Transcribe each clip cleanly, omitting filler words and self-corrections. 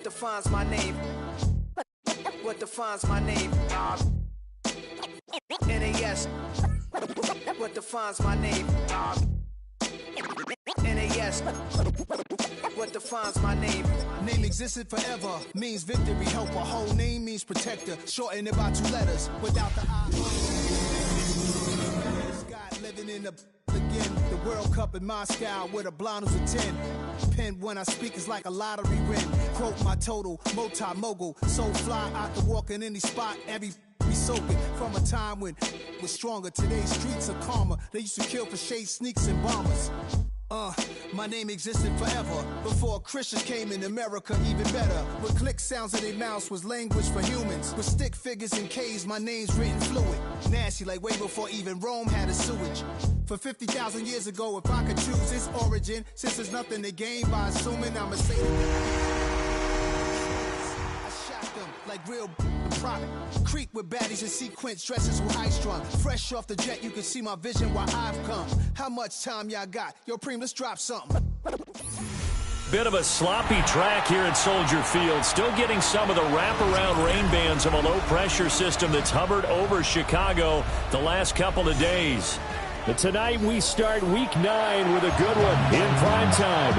defines my name? What defines my name? NAS. What defines my name? NAS. What defines my name? Name existed forever, means victory, helper. Whole name means protector. Shorten it by 2 letters, without the I. Scott living in the again. The World Cup in Moscow with a blonde who's a 10. Pen when I speak is like a lottery win. Quote my total, multi-mogul. So fly out to walk in any spot, every be soaking from a time when was stronger. Today's streets are calmer. They used to kill for shade sneaks and bombers. My name existed forever. Before Christians came in America, even better. With click sounds in their mouths was language for humans. With stick figures and K's, my name's written fluid. Nasty like way before even Rome had a sewage. For 50,000 years ago, if I could choose its origin, since there's nothing to gain by assuming I'm a Satan. I shot them like real product. Creek with baddies and sequence dresses with high strung. Fresh off the jet, you can see my vision while I've come. How much time y'all got? Yo, Preem, let's drop something. Bit of a sloppy track here at Soldier Field. Still getting some of the wraparound rain bands of a low-pressure system that's hovered over Chicago the last couple of days. But tonight we start Week 9 with a good one in prime time,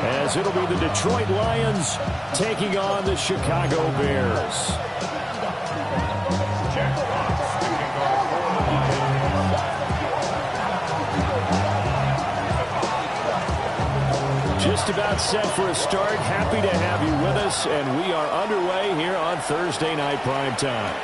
as it'll be the Detroit Lions taking on the Chicago Bears. Just about set for a start. Happy to have you with us, and we are underway here on Thursday Night Prime Time.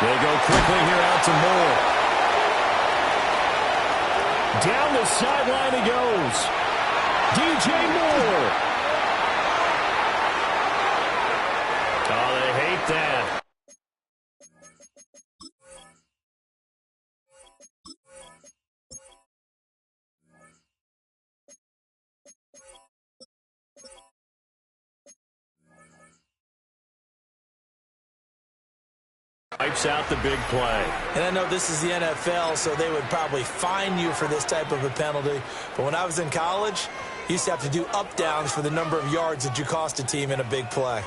They go quickly here out to Moore. Down the sideline he goes. DJ Moore. Oh, they hate that. Wipes out the big play. And I know this is the NFL, so they would probably fine you for this type of a penalty. But when I was in college, you used to have to do up-downs for the number of yards that you cost a team in a big play.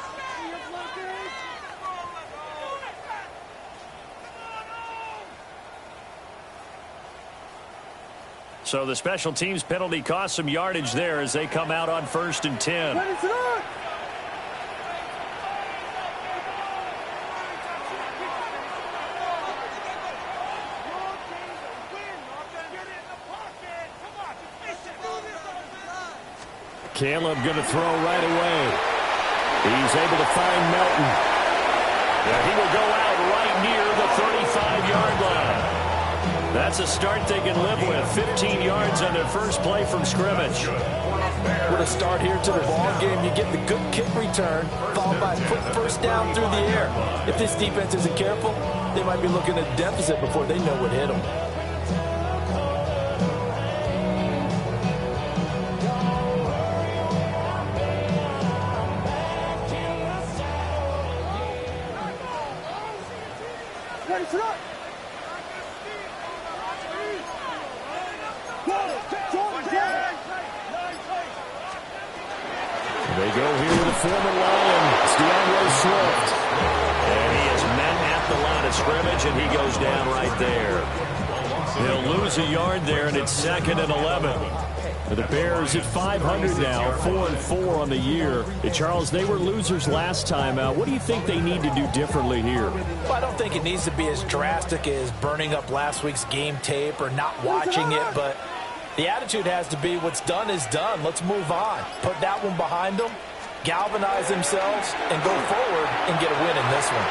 So the special teams penalty cost some yardage there as they come out on 1st and 10. Caleb going to throw right away. He's able to find Melton. Yeah, he will go out right near the 35-yard line. That's a start they can live with. 15 yards on their first play from scrimmage. With a start here to the ball game, you get the good kick return, followed by a quick first down through the air. If this defense isn't careful, they might be looking at a deficit before they know what hit them. They go here with a former Lion. It's DeAndre Swift. And he is met at the line of scrimmage, and he goes down right there. He'll lose a yard there, and it's 2nd and 11. The Bears at 500 now, 4-4 on the year. Charles, they were losers last time out. What do you think they need to do differently here? Well, I don't think it needs to be as drastic as burning up last week's game tape or not watching it, but the attitude has to be what's done is done. Let's move on. Put that one behind them, galvanize themselves, and go forward and get a win in this one.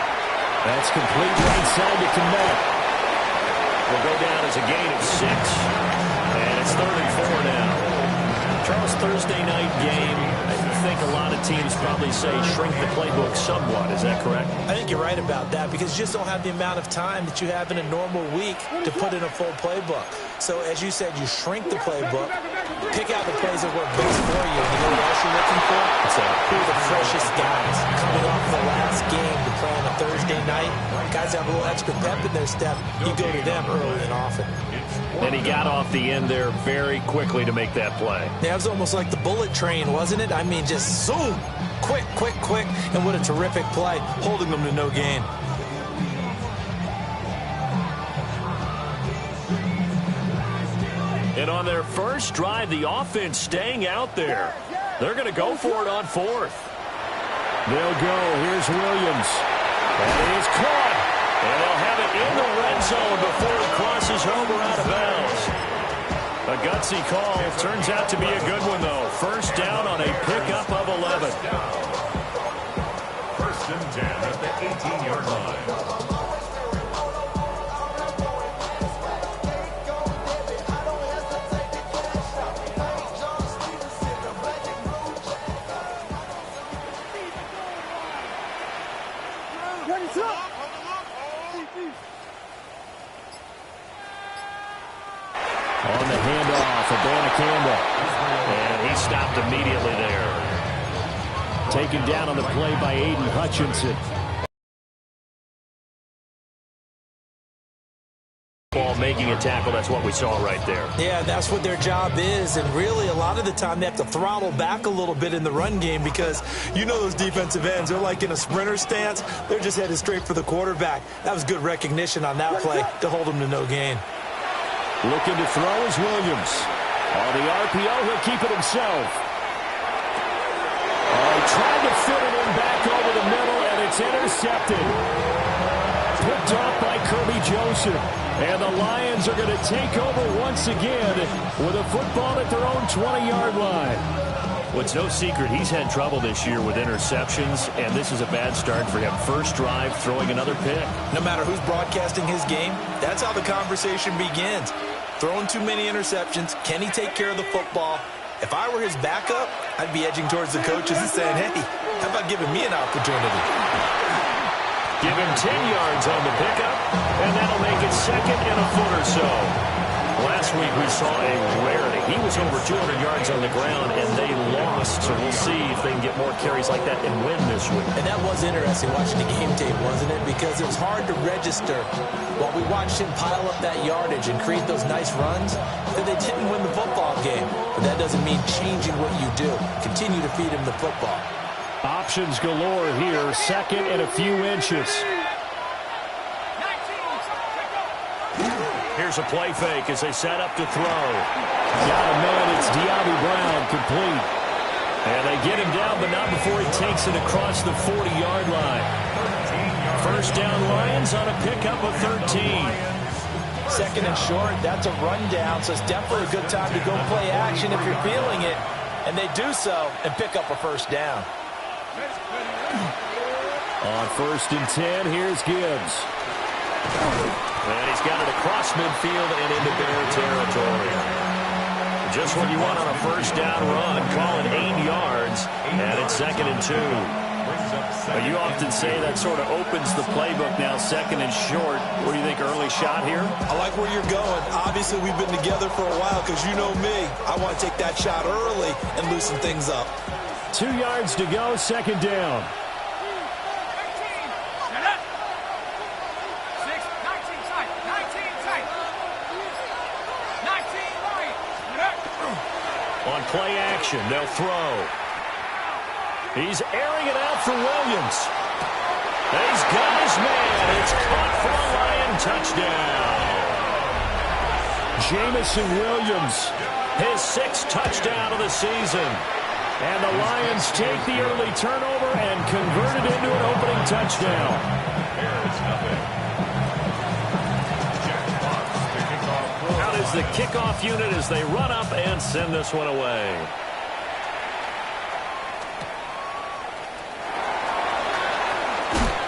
That's complete right side to Kmet. Will go down as a gain of 6. Thursday night game, I think a lot of teams probably say shrink the playbook somewhat. Is that correct? I think you're right about that because you just don't have the amount of time that you have in a normal week to put in a full playbook. So as you said, you shrink the playbook, pick out the plays that work best for you, and you know what else you're looking for? Who are the freshest guys coming off the last game to play on a Thursday night? Guys have a little extra pep in their step. You go to them early and often. And he got off the end there very quickly to make that play. Yeah, it was almost like the bullet train, wasn't it? I mean, just zoom, quick, quick, quick, and what a terrific play, holding them to no gain. And on their first drive, the offense staying out there. They're going to go for it on fourth. They'll go. Here's Williams. And he's caught. And they'll have it in the red zone before he crosses over out of bounds. A gutsy call. Turns out to be a good one, though. First down on a pickup of 11. First and 10 at the 18-yard line. On the handoff, Abana Campbell. And he stopped immediately there. Taken down on the play by Aiden Hutchinson. Ball making a tackle, that's what we saw right there. Yeah, that's what their job is, and really a lot of the time they have to throttle back a little bit in the run game because you know those defensive ends, they're like in a sprinter stance. They're just headed straight for the quarterback. That was good recognition on that play to hold them to no gain. Looking to throw is Williams. On the RPO, he'll keep it himself. Oh, he tried to fit it in back over the middle, and it's intercepted. Picked off by Kirby Joseph. And the Lions are going to take over once again with a football at their own 20-yard line. Well, it's no secret he's had trouble this year with interceptions, and this is a bad start for him. First drive, throwing another pick. No matter who's broadcasting his game, that's how the conversation begins. Throwing too many interceptions, can he take care of the football? If I were his backup, I'd be edging towards the coaches and saying, hey, how about giving me an opportunity? Give him 10 yards on the pickup, and that'll make it second and a foot or so. Last week we saw a rarity. He was over 200 yards on the ground, and they lost. So we'll see if they can get more carries like that and win this week. And that was interesting watching the game tape, wasn't it? Because it was hard to register while we watched him pile up that yardage and create those nice runs that they didn't win the football game. But that doesn't mean changing what you do. Continue to feed him the football. Options galore here. Second and a few inches. Here's a play fake as they set up to throw. Got a man. It's De'Ami Brown, complete. And they get him down, but not before he takes it across the 40-yard line. First down Lions on a pickup of 13. Second and short, that's a rundown, so it's definitely a good time to go play action if you're feeling it. And they do so and pick up a first down. On first and 10, here's Gibbs. And he's got it across midfield and into Bear territory. Just what you want on a first down run. Call it 8 yards, and it's second and 2. You often say that sort of opens the playbook now, second and short. What do you think, early shot here? I like where you're going. Obviously, we've been together for a while because you know me. I want to take that shot early and loosen things up. 2 yards to go, second down. On play action, they'll throw. He's airing it out for Williams. And he's got his man. It's caught for a Lion touchdown. Jamison Williams, his 6th touchdown of the season. And the Lions take the early turnover and convert it into an opening touchdown. Out is the kickoff unit as they run up and send this one away.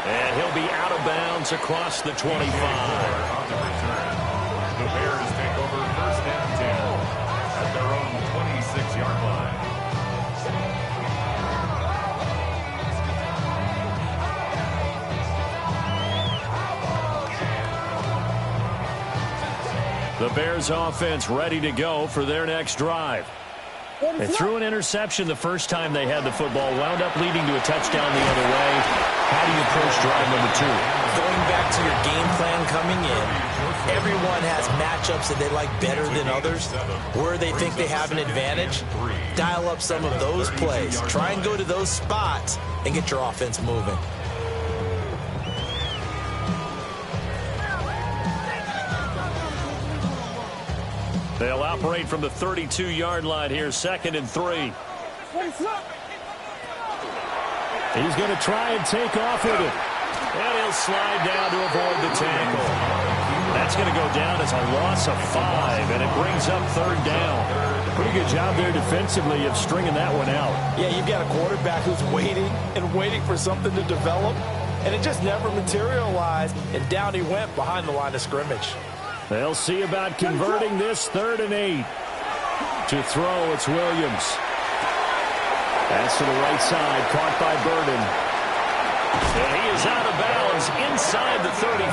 And he'll be out of bounds across the 25. On the return, the Bears take over first and 10 at their own 26-yard line. The Bears offense ready to go for their next drive. They threw an interception the first time they had the football, wound up leading to a touchdown the other way. How do you approach drive number 2? Going back to your game plan coming in, everyone has matchups that they like better than others. Where they think they have an advantage, dial up some of those plays. Try and go to those spots and get your offense moving. They'll operate from the 32-yard line here, 2nd and 3. He's going to try and take off with it. And he'll slide down to avoid the tackle. That's going to go down as a loss of 5, and it brings up 3rd down. Pretty good job there defensively of stringing that one out. Yeah, you've got a quarterback who's waiting and waiting for something to develop, and it just never materialized, and down he went behind the line of scrimmage. They'll see about converting this 3rd and 8. To throw, it's Williams. That's to the right side, caught by Burden. And he is out of bounds inside the 35.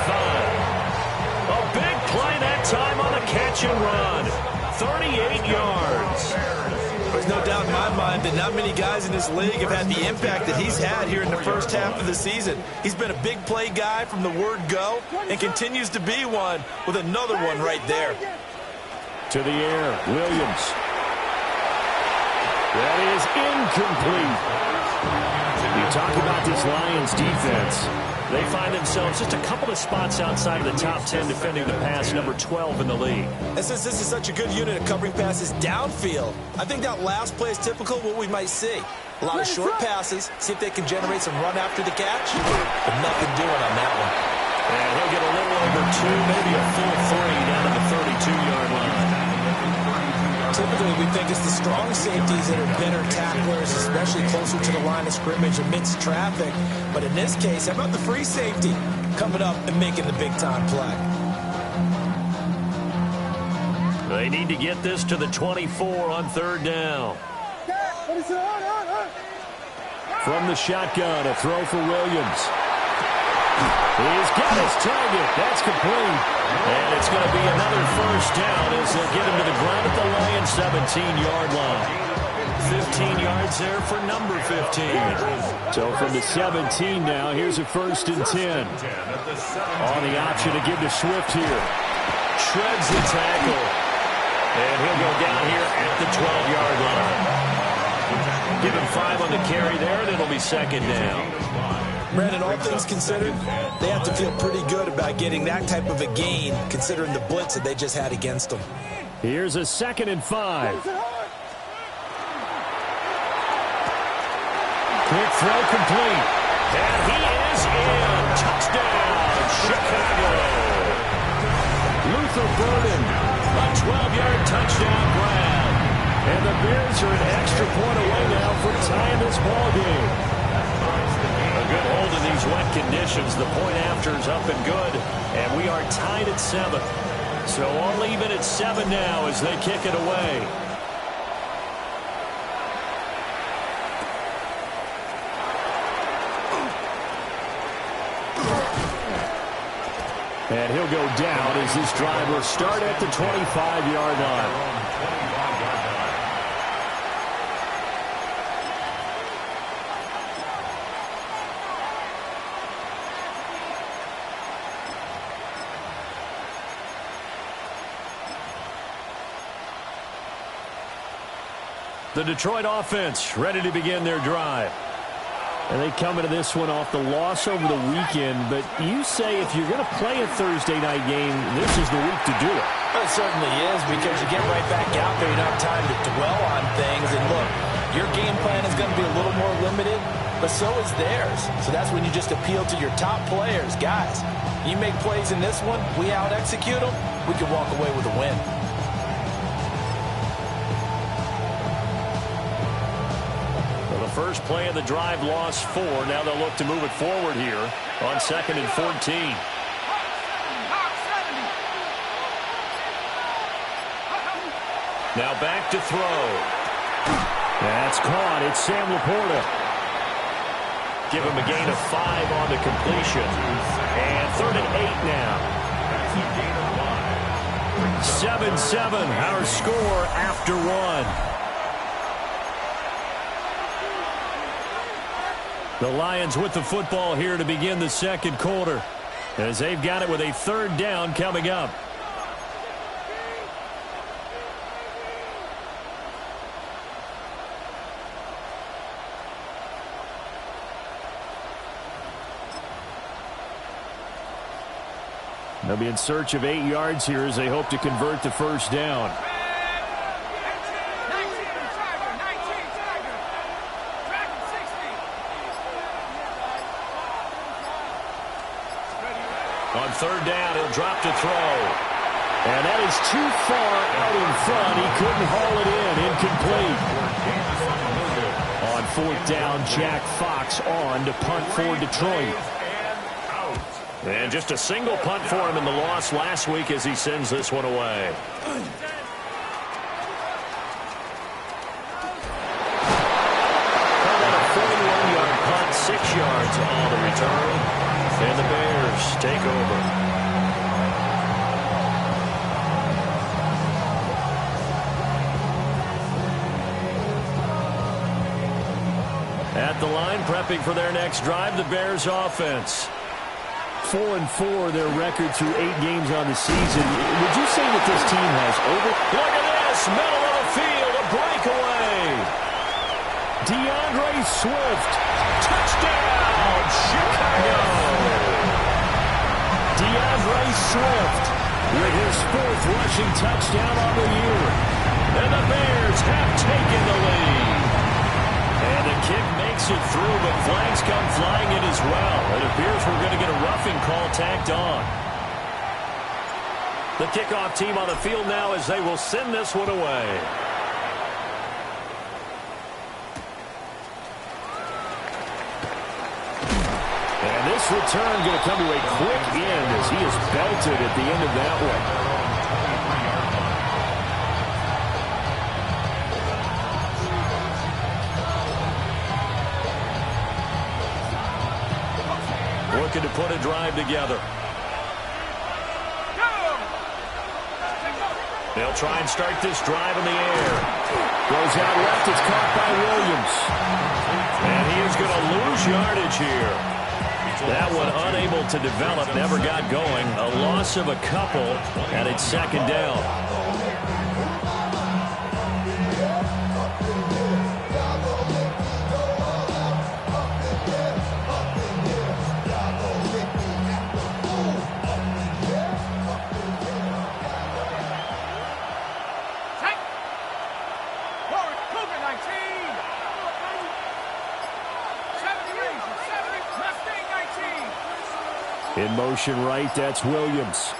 A big play that time on a catch and run. 38 yards. There's no doubt in my mind that not many guys in this league have had the impact that he's had here in the first half of the season. He's been a big play guy from the word go and continues to be one with another one right there. To the air, Williams. That is incomplete. You talk about this Lions defense. They find themselves just a couple of spots outside of the top 10 defending the pass, number 12 in the league. And since this is such a good unit of covering passes downfield, I think that last play is typical of what we might see. A lot of short passes, see if they can generate some run after the catch, but nothing doing on that one. And he'll get a little over 2, maybe a full 3 down to the 32-yard line. Typically, we think it's the strong safeties that are better tacklers, especially closer to the line of scrimmage amidst traffic. But in this case, how about the free safety coming up and making the big-time play? They need to get this to the 24 on 3rd down. From the shotgun, a throw for Williams. He's got his target. That's complete. And it's going to be another 1st down as they'll get him to the ground at the Lions' 17-yard line. 15 yards there for number 15. So from the 17 now, here's a 1st and 10. On the option to give to Swift here. Shreds the tackle. And he'll go down here at the 12-yard line. Give him 5 on the carry there, and it'll be 2nd down. Brandon, all things considered, they have to feel pretty good about getting that type of a gain, considering the blitz that they just had against them. Here's a 2nd and 5. Quick throw complete. And he is in. Touchdown, Chicago. Luther Burden, a 12-yard touchdown grab. And the Bears are an extra point away now from tying this ball game. A good hold in these wet conditions. The point after is up and good. And we are tied at 7. So all even at 7 now as they kick it away. And he'll go down as this drive will start at the 25-yard line. The Detroit offense ready to begin their drive. And they come into this one off the loss over the weekend. But you say if you're going to play a Thursday night game, this is the week to do it. Well, it certainly is, because you get right back out there. You don't have time to dwell on things. And look, your game plan is going to be a little more limited, but so is theirs. So that's when you just appeal to your top players. Guys, you make plays in this one, we out-execute them, we can walk away with a win. First play of the drive, lost 4. Now they'll look to move it forward here on 2nd and 14. Now back to throw. That's caught. It's Sam Laporta. Give him a gain of 5 on the completion. And 3rd and 8 now. 7-7, our score after one. The Lions with the football here to begin the second quarter, as they've got it with a third down coming up. They'll be in search of 8 yards here as they hope to convert the first down. On third down, he'll drop to throw. And that is too far out in front. He couldn't haul it in. Incomplete. On fourth down, Jack Fox on to punt for Detroit. And just a single punt for him in the loss last week as he sends this one away. About a 41-yard punt, 6 yards on the return. And the Bears take over. At the line, prepping for their next drive, the Bears offense. 4-4 their record through 8 games on the season. Would you say that this team has over? Look at this, middle of the field, a breakaway. DeAndre Swift, touchdown, Chicago. DeAndre Swift with his 4th rushing touchdown on the year. And the Bears have taken the lead. And the kick makes it through, but flags come flying in as well. It appears we're going to get a roughing call tacked on. The kickoff team on the field now as they will send this one away. And this return going to come to a quick end as he is belted at the end of that one. Looking to put a drive together. They'll try and start this drive in the air. Goes out left. It's caught by Williams. And he is going to lose yardage here. That one unable to develop. Never got going. A loss of a couple. And it's second down. In motion right, that's Williams.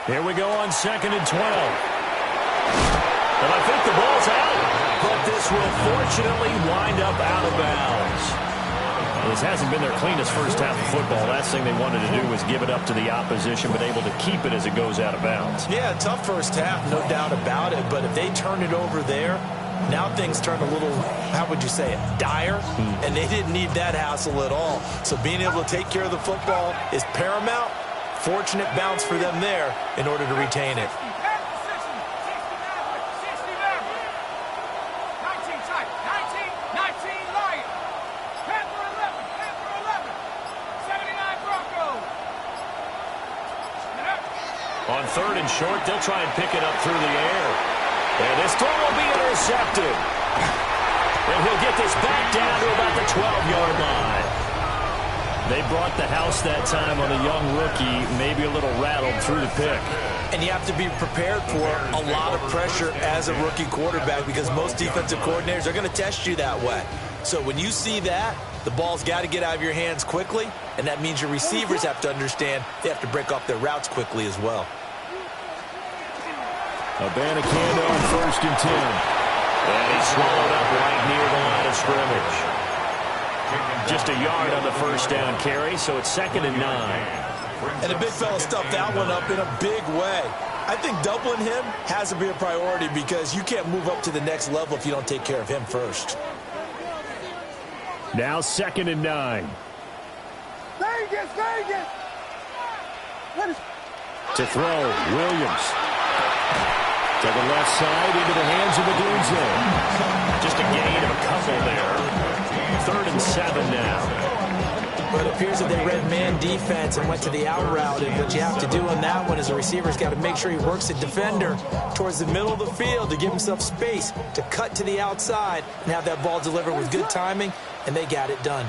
Here we go on 2nd and 12. And I think the ball's out. But this will fortunately wind up out of bounds. This hasn't been their cleanest first half of football. Last thing they wanted to do was give it up to the opposition, but able to keep it as it goes out of bounds. Yeah, tough first half, no doubt about it. But if they turn it over there, now things turn a little, how would you say it, dire, and they didn't need that hassle at all. So being able to take care of the football is paramount. Fortunate bounce for them there in order to retain it. On 3rd and short, they'll try and pick it up through the air. And this throw will be intercepted. And he'll get this back down to about the 12-yard line. They brought the house that time on a young rookie, maybe a little rattled through the pick. And you have to be prepared for a lot of pressure as a rookie quarterback because most defensive coordinators are going to test you that way. So when you see that, the ball's got to get out of your hands quickly, and that means your receivers have to understand they have to break off their routes quickly as well. Abanikanda on 1st and 10. And he's swallowed up right near the line of scrimmage. Just a yard on the first down carry, so it's 2nd and 9. And the big fella stuffed that one up in a big way. I think doubling him has to be a priority because you can't move up to the next level if you don't take care of him first. Now 2nd and 9. Vegas! To throw, Williams. To the left side, into the hands of Odunze. Just a gain of a couple there. 3rd and 7 now. But it appears that they read man defense and went to the out route. And what you have to do on that one is the receiver's got to make sure he works the defender towards the middle of the field to give himself space to cut to the outside and have that ball delivered with good timing, and they got it done.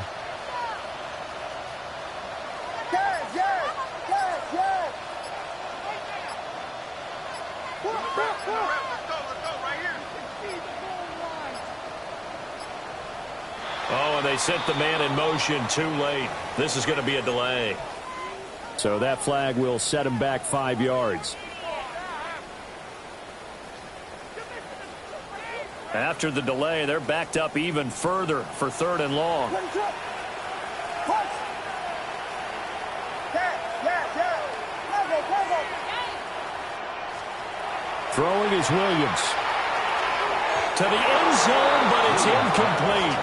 Oh, and they sent the man in motion too late. This is going to be a delay. So that flag will set him back 5 yards. After the delay, they're backed up even further for 3rd and long. Throwing is Williams. To the end zone, but it's incomplete.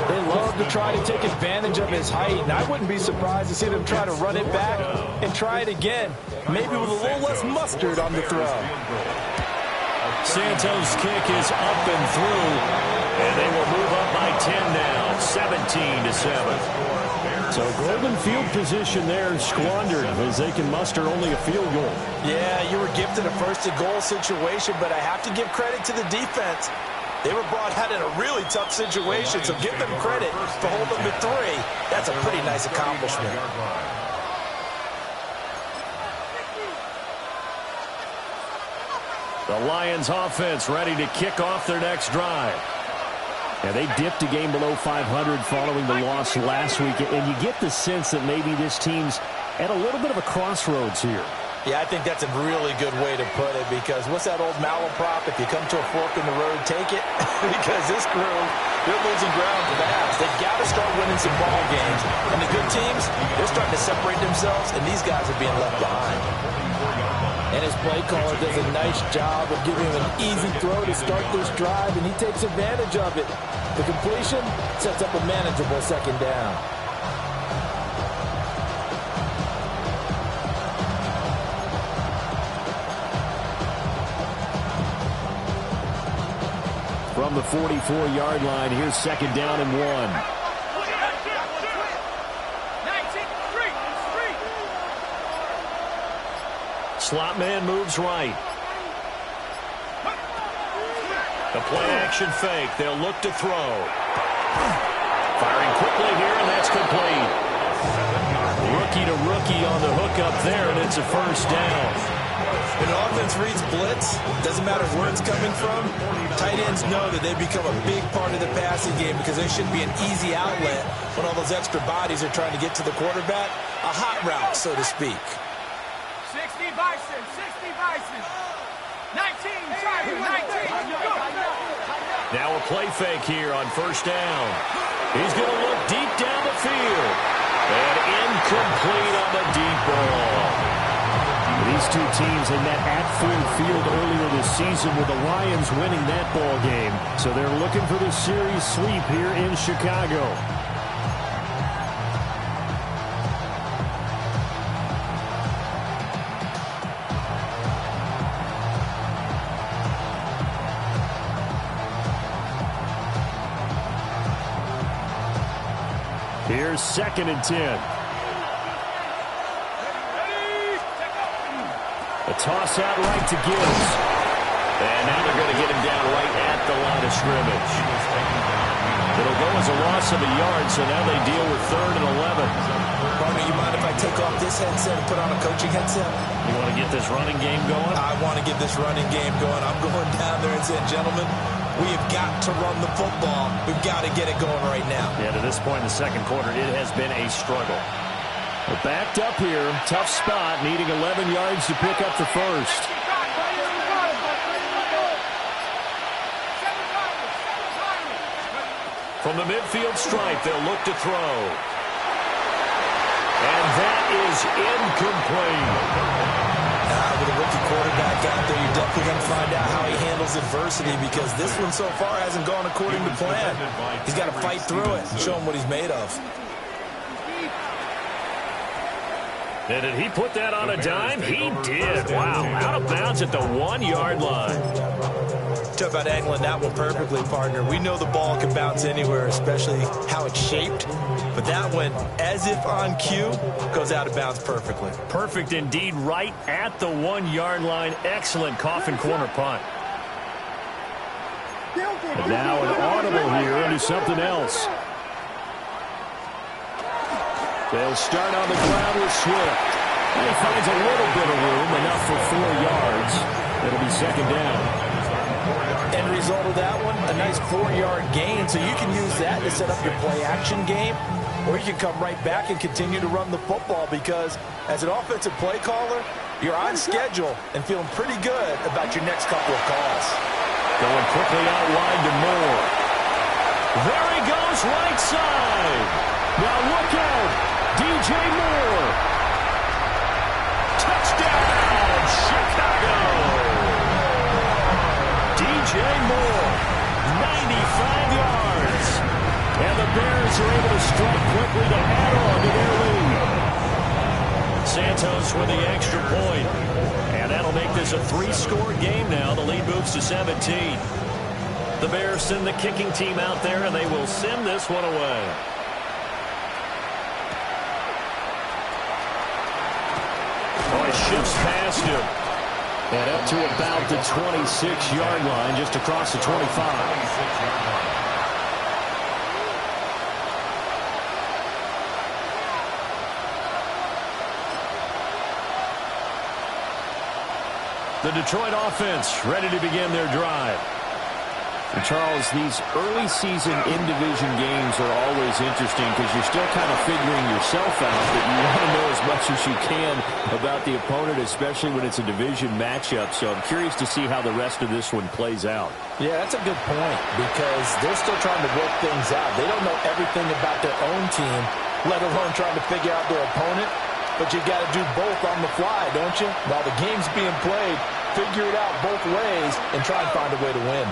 They love to try to take advantage of his height, and I wouldn't be surprised to see them try to run it back and try it again, maybe with a little less mustard on the throw. Santos' kick is up and through, and they will move up by 10 now, 17-7. So golden field position there squandered as they can muster only a field goal. Yeah, you were gifted a first-to-goal situation, but I have to give credit to the defense. They were brought out in a really tough situation, so give them credit for holding them to 3. That's a pretty nice accomplishment. The Lions offense ready to kick off their next drive. Yeah, they dipped a game below 500 following the loss last week, and you get the sense that maybe this team's at a little bit of a crossroads here. Yeah, I think that's a really good way to put it, because what's that old malaprop? If you come to a fork in the road, take it. Because this crew, they're losing ground fast. They've got to start winning some ball games. And the good teams, they're starting to separate themselves, and these guys are being left behind. And his play caller does a nice job of giving him an easy throw to start this drive, and he takes advantage of it. The completion sets up a manageable 2nd down. From the 44-yard line, here's 2nd down and 1. Slot man moves right. The play action fake. They'll look to throw. Firing quickly here, and that's complete. Rookie to rookie on the hook up there, and it's a 1st down. When an offense reads blitz, doesn't matter where it's coming from, tight ends know that they become a big part of the passing game because they should be an easy outlet when all those extra bodies are trying to get to the quarterback. A hot route, so to speak. 60 Bison, 60 Bison. 19, Tiger, 19. Go. Now a play fake here on 1st down. He's going to look deep down the field. And incomplete on the deep ball. These two teams had met at Ford Field earlier this season with the Lions winning that ball game. So they're looking for the series sweep here in Chicago. Here's 2nd and 10. A toss out right to Gibbs. And now they're going to get him down right at the line of scrimmage. It'll go as a loss of a yard, so now they deal with 3rd and 11. Partner, you mind if I take off this headset and put on a coaching headset? You want to get this running game going? I want to get this running game going. I'm going down there and saying, gentlemen, we have got to run the football. We've got to get it going right now. Yeah, to this point in the 2nd quarter, it has been a struggle. They're backed up here. Tough spot, needing 11 yards to pick up the 1st. From the midfield stripe, they'll look to throw. And that is incomplete. With a rookie quarterback out there, you're definitely going to find out how he handles adversity, because this one so far hasn't gone according to plan. He's got to fight through it and show him what he's made of. And did he put that on a dime? He did. Wow, out of bounds at the 1-yard line. Talk about angling that one perfectly, partner. We know the ball can bounce anywhere, especially how it's shaped. But that one, as if on cue, goes out of bounds perfectly. Perfect indeed, right at the 1-yard line. Excellent coffin corner punt. And now an audible here into something else. They'll start on the ground with Swift. And he finds a little bit of room, enough for 4 yards. It'll be second down. End result of that one, a nice 4-yard gain. So you can use that to set up your play-action game, or you can come right back and continue to run the football because as an offensive play caller, you're on schedule and feeling pretty good about your next couple of calls. Going quickly out wide to Moore. There he goes, right side. Now look out, DJ Moore. Touchdown, Chicago. DJ Moore, 95 yards. And the Bears are able to strike quickly to add on to their lead. Santos with the extra point. And that'll make this a 3-score game now. The lead moves to 17. The Bears send the kicking team out there, and they will send this one away. Oh, he shifts past him. And up to about the 26-yard line, just across the 25. The Detroit offense ready to begin their drive. And Charles, these early season in-division games are always interesting because you're still kind of figuring yourself out, but you want to know as much as you can about the opponent, especially when it's a division matchup. So I'm curious to see how the rest of this one plays out. Yeah, that's a good point because they're still trying to work things out. They don't know everything about their own team, let alone trying to figure out their opponent. But you got to do both on the fly, don't you? While the game's being played, figure it out both ways and try and find a way to win.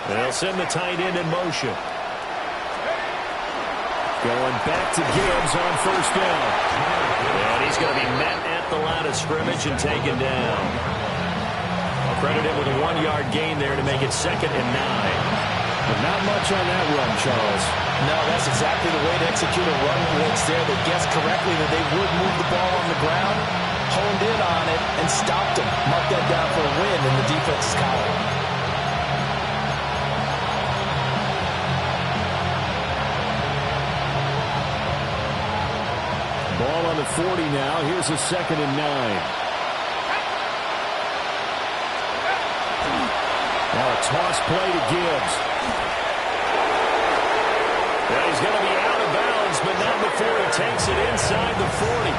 They'll send the tight end in motion. Going back to Gibbs on first down. And he's going to be met at the line of scrimmage and taken down. I'll credit him with a 1-yard gain there to make it 2nd and 9. But not much on that run, Charles. No, that's exactly the way to execute a run blitz there. They guessed correctly that they would move the ball on the ground, honed in on it, and stopped them. Mark that down for a win in the defense's column. Ball on the 40 now. Here's a 2nd and 9. Now a toss play to Gibbs. Well, he's going to be out of bounds, but not before he takes it inside the 40.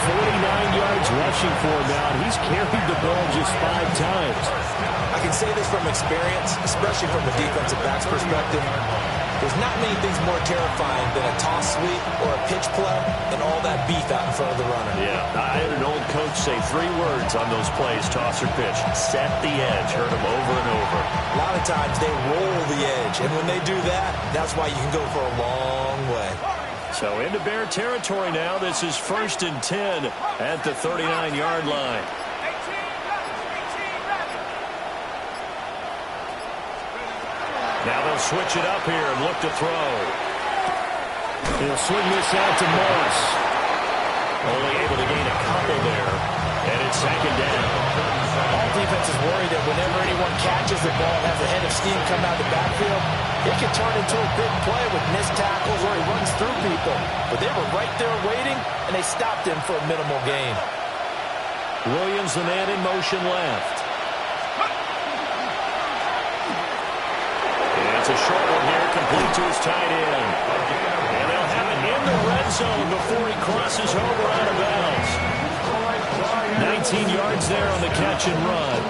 49 yards rushing for him now. He's carried the ball just 5 times. I can say this from experience, especially from a defensive back's perspective. There's not many things more terrifying than a toss sweep or a pitch play and all that beef out in front of the runner. Yeah, I had an old coach say 3 words on those plays, toss or pitch. Set the edge. Heard him over and over. A lot of times they roll the edge, and when they do that, that's why you can go for a long way. So into Bear territory now. This is 1st and 10 at the 39-yard line. Now they'll switch it up here and look to throw. He'll swing this out to Morris. Only able to gain a couple there. And it's 2nd down. All defenses worry that whenever anyone catches the ball and has a head of steam come out of the backfield, it can turn into a big play with missed tackles or he runs through people. But they were right there waiting, and they stopped him for a minimal gain. Williams, the man in motion left. It's a short one here, complete to his tight end. And they'll have it in the red zone before he crosses over out of bounds. 19 yards there on the catch and run.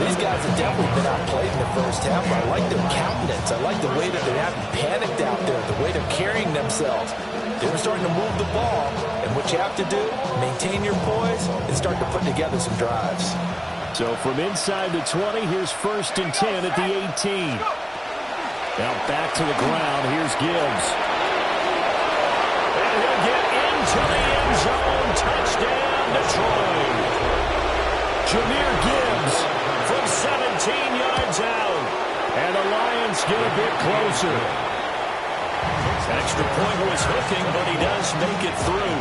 These guys have definitely been outplayed in the first half. I like their countenance. I like the way that they haven't panicked out there, the way they're carrying themselves. They're starting to move the ball. And what you have to do, maintain your poise and start to put together some drives. So from inside the 20, here's 1st and 10 at the 18. Now back to the ground. Here's Gibbs. And he'll get into the end zone. Touchdown, Detroit. Jahmyr Gibbs from 17 yards out. And the Lions get a bit closer. Extra point was hooking, but he does make it through.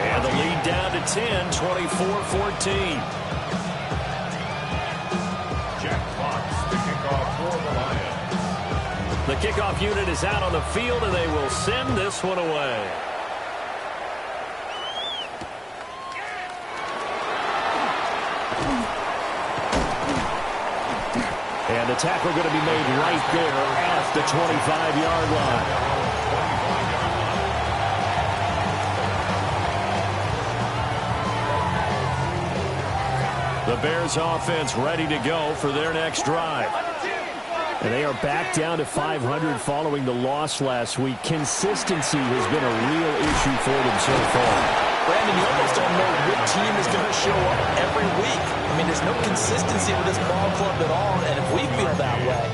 And the lead down to 10, 24-14. Jack Fox, the kickoff for the Lions. The kickoff unit is out on the field, and they will send this one away. And the tackle going to be made right there at the 25-yard line. The Bears offense ready to go for their next drive. And they are back down to 500 following the loss last week. Consistency has been a real issue for them so far. Brandon, you almost don't know what team is going to show up every week. I mean, there's no consistency with this ball club at all, and if we feel that way,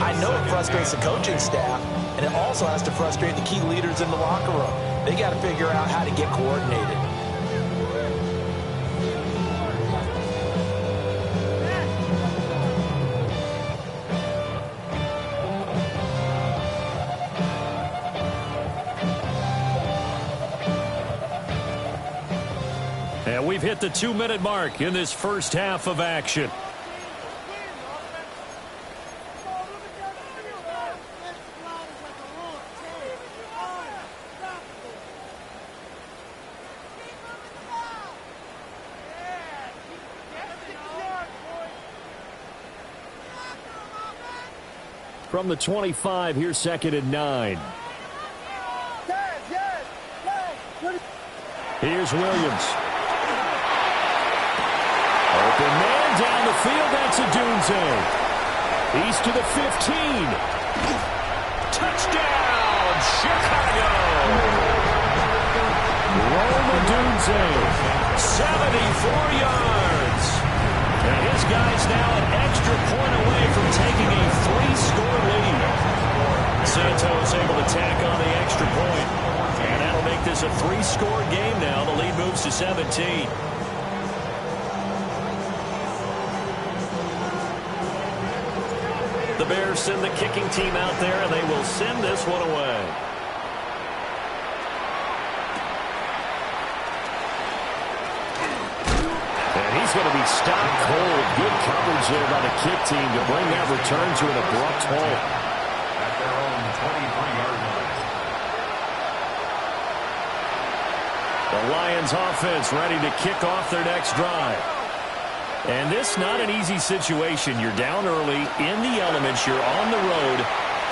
I know it frustrates the coaching staff, and it also has to frustrate the key leaders in the locker room. They got to figure out how to get coordinated. And we've hit the 2-minute mark in this first half of action. From the 25, here's 2nd and 9. Here's Williams. Open man down the field. That's Odunze. He's to the 15. Touchdown, Chicago. Rome Odunze, 74 yards. And his guy's now an extra point away from taking a 3-score lead. Santos able to tack on the extra point. And that'll make this a 3-score game now. The lead moves to 17. The Bears send the kicking team out there, and they will send this one away. And he's going to be stopped cold. Good coverage there by the kick team to bring that return to an abrupt halt. At their own 23-yard line. The Lions offense ready to kick off their next drive. And this not an easy situation. You're down early, in the elements, you're on the road.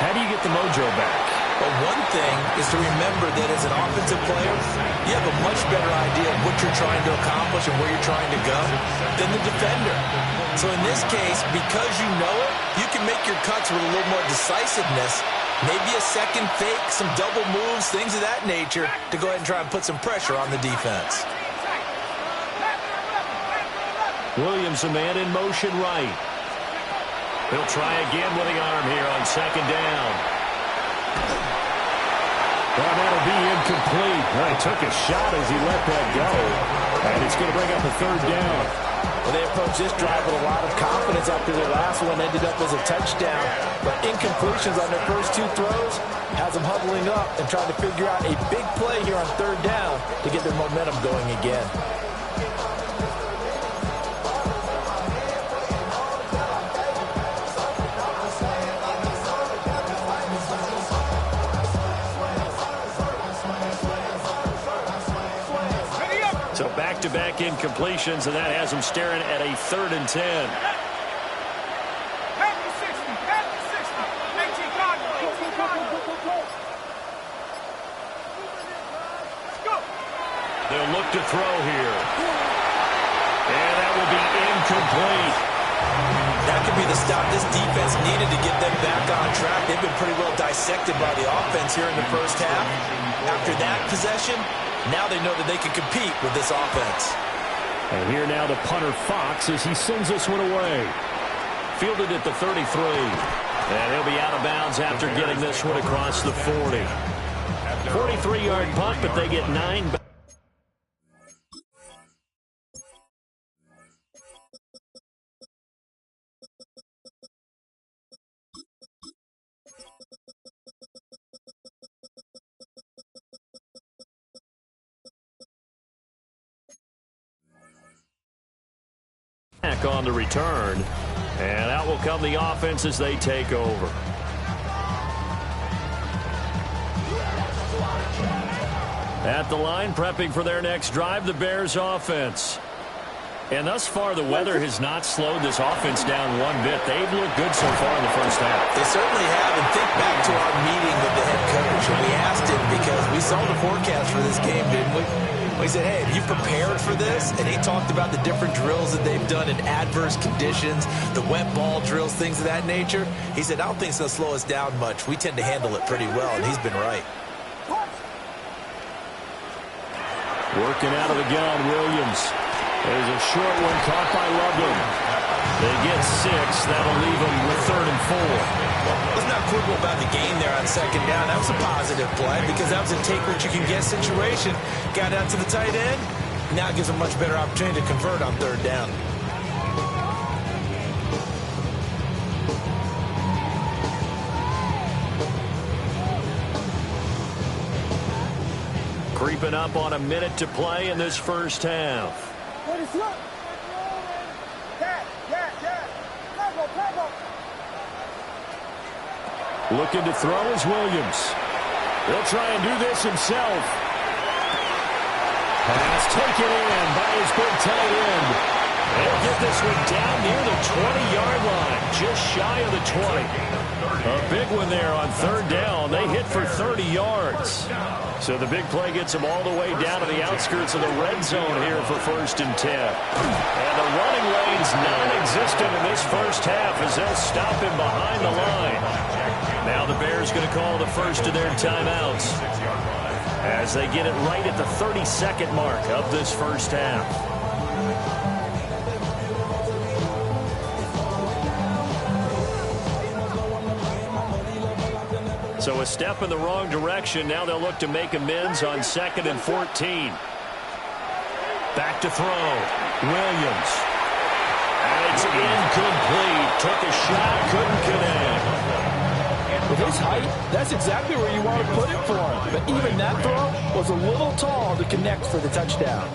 How do you get the mojo back? But one thing is to remember that as an offensive player, you have a much better idea of what you're trying to accomplish and where you're trying to go than the defender. So in this case, because you know it, you can make your cuts with a little more decisiveness. Maybe a second fake, some double moves, things of that nature to go ahead and try and put some pressure on the defense. Williams, a man in motion right. He'll try again with the arm here on 2nd down. Well, that'll be incomplete. Well, he took a shot as he let that go. And it's going to bring up a 3rd down. Well, they approached this drive with a lot of confidence after their last one ended up as a touchdown. But incompletions on their first 2 throws has them huddling up and trying to figure out a big play here on 3rd down to get their momentum going again. So back-to-back incompletions, and that has them staring at a 3rd and 10. They'll look to throw here. And that will be incomplete. That could be the stop this defense needed to get them back on track. They've been pretty well dissected by the offense here in the first half. After that possession, now they know that they can compete with this offense. And here now the punter Fox as he sends this one away. Fielded at the 33. And he'll be out of bounds after getting this one across the 40. 43-yard punt, but they get 9 back. On the return, and out will come the offense as they take over. At the line, prepping for their next drive, the Bears offense. And thus far, the weather has not slowed this offense down one bit. They've looked good so far in the first half. They certainly have, and think back to our meeting with the head coach, and we asked him because we saw the forecast for this game, didn't we? We said, hey, have you prepared for this? And he talked about the different drills that they've done in adverse conditions, the wet ball drills, things of that nature. He said, I don't think it's going to slow us down much. We tend to handle it pretty well, and he's been right. Working out of the gun, Williams. There's a short one caught by Loveland. They get 6. That'll leave them with 3rd and 4. Let's not quibble about the gain there on 2nd down. That was a positive play because that was a take-what-you-can-get situation. Got out to the tight end. Now it gives them a much better opportunity to convert on 3rd down. Creeping up on a minute to play in this first half. Looking to throw is Williams. He'll try and do this himself. Pass taken in by his big tight end. They'll get this one down near the 20-yard line, just shy of the 20. A big one there on 3rd down. They hit for 30 yards. So the big play gets them all the way down to the outskirts of the red zone here for 1st and 10. And the running lane's non-existent in this first half as they'll stop him behind the line. Now the Bears going to call the first of their timeouts as they get it right at the 32nd mark of this first half. So a step in the wrong direction. Now they'll look to make amends on 2nd and 14. Back to throw. Williams. And it's incomplete. Took a shot, couldn't connect. With his height, that's exactly where you want to put it for him. But even that throw was a little tall to connect for the touchdown.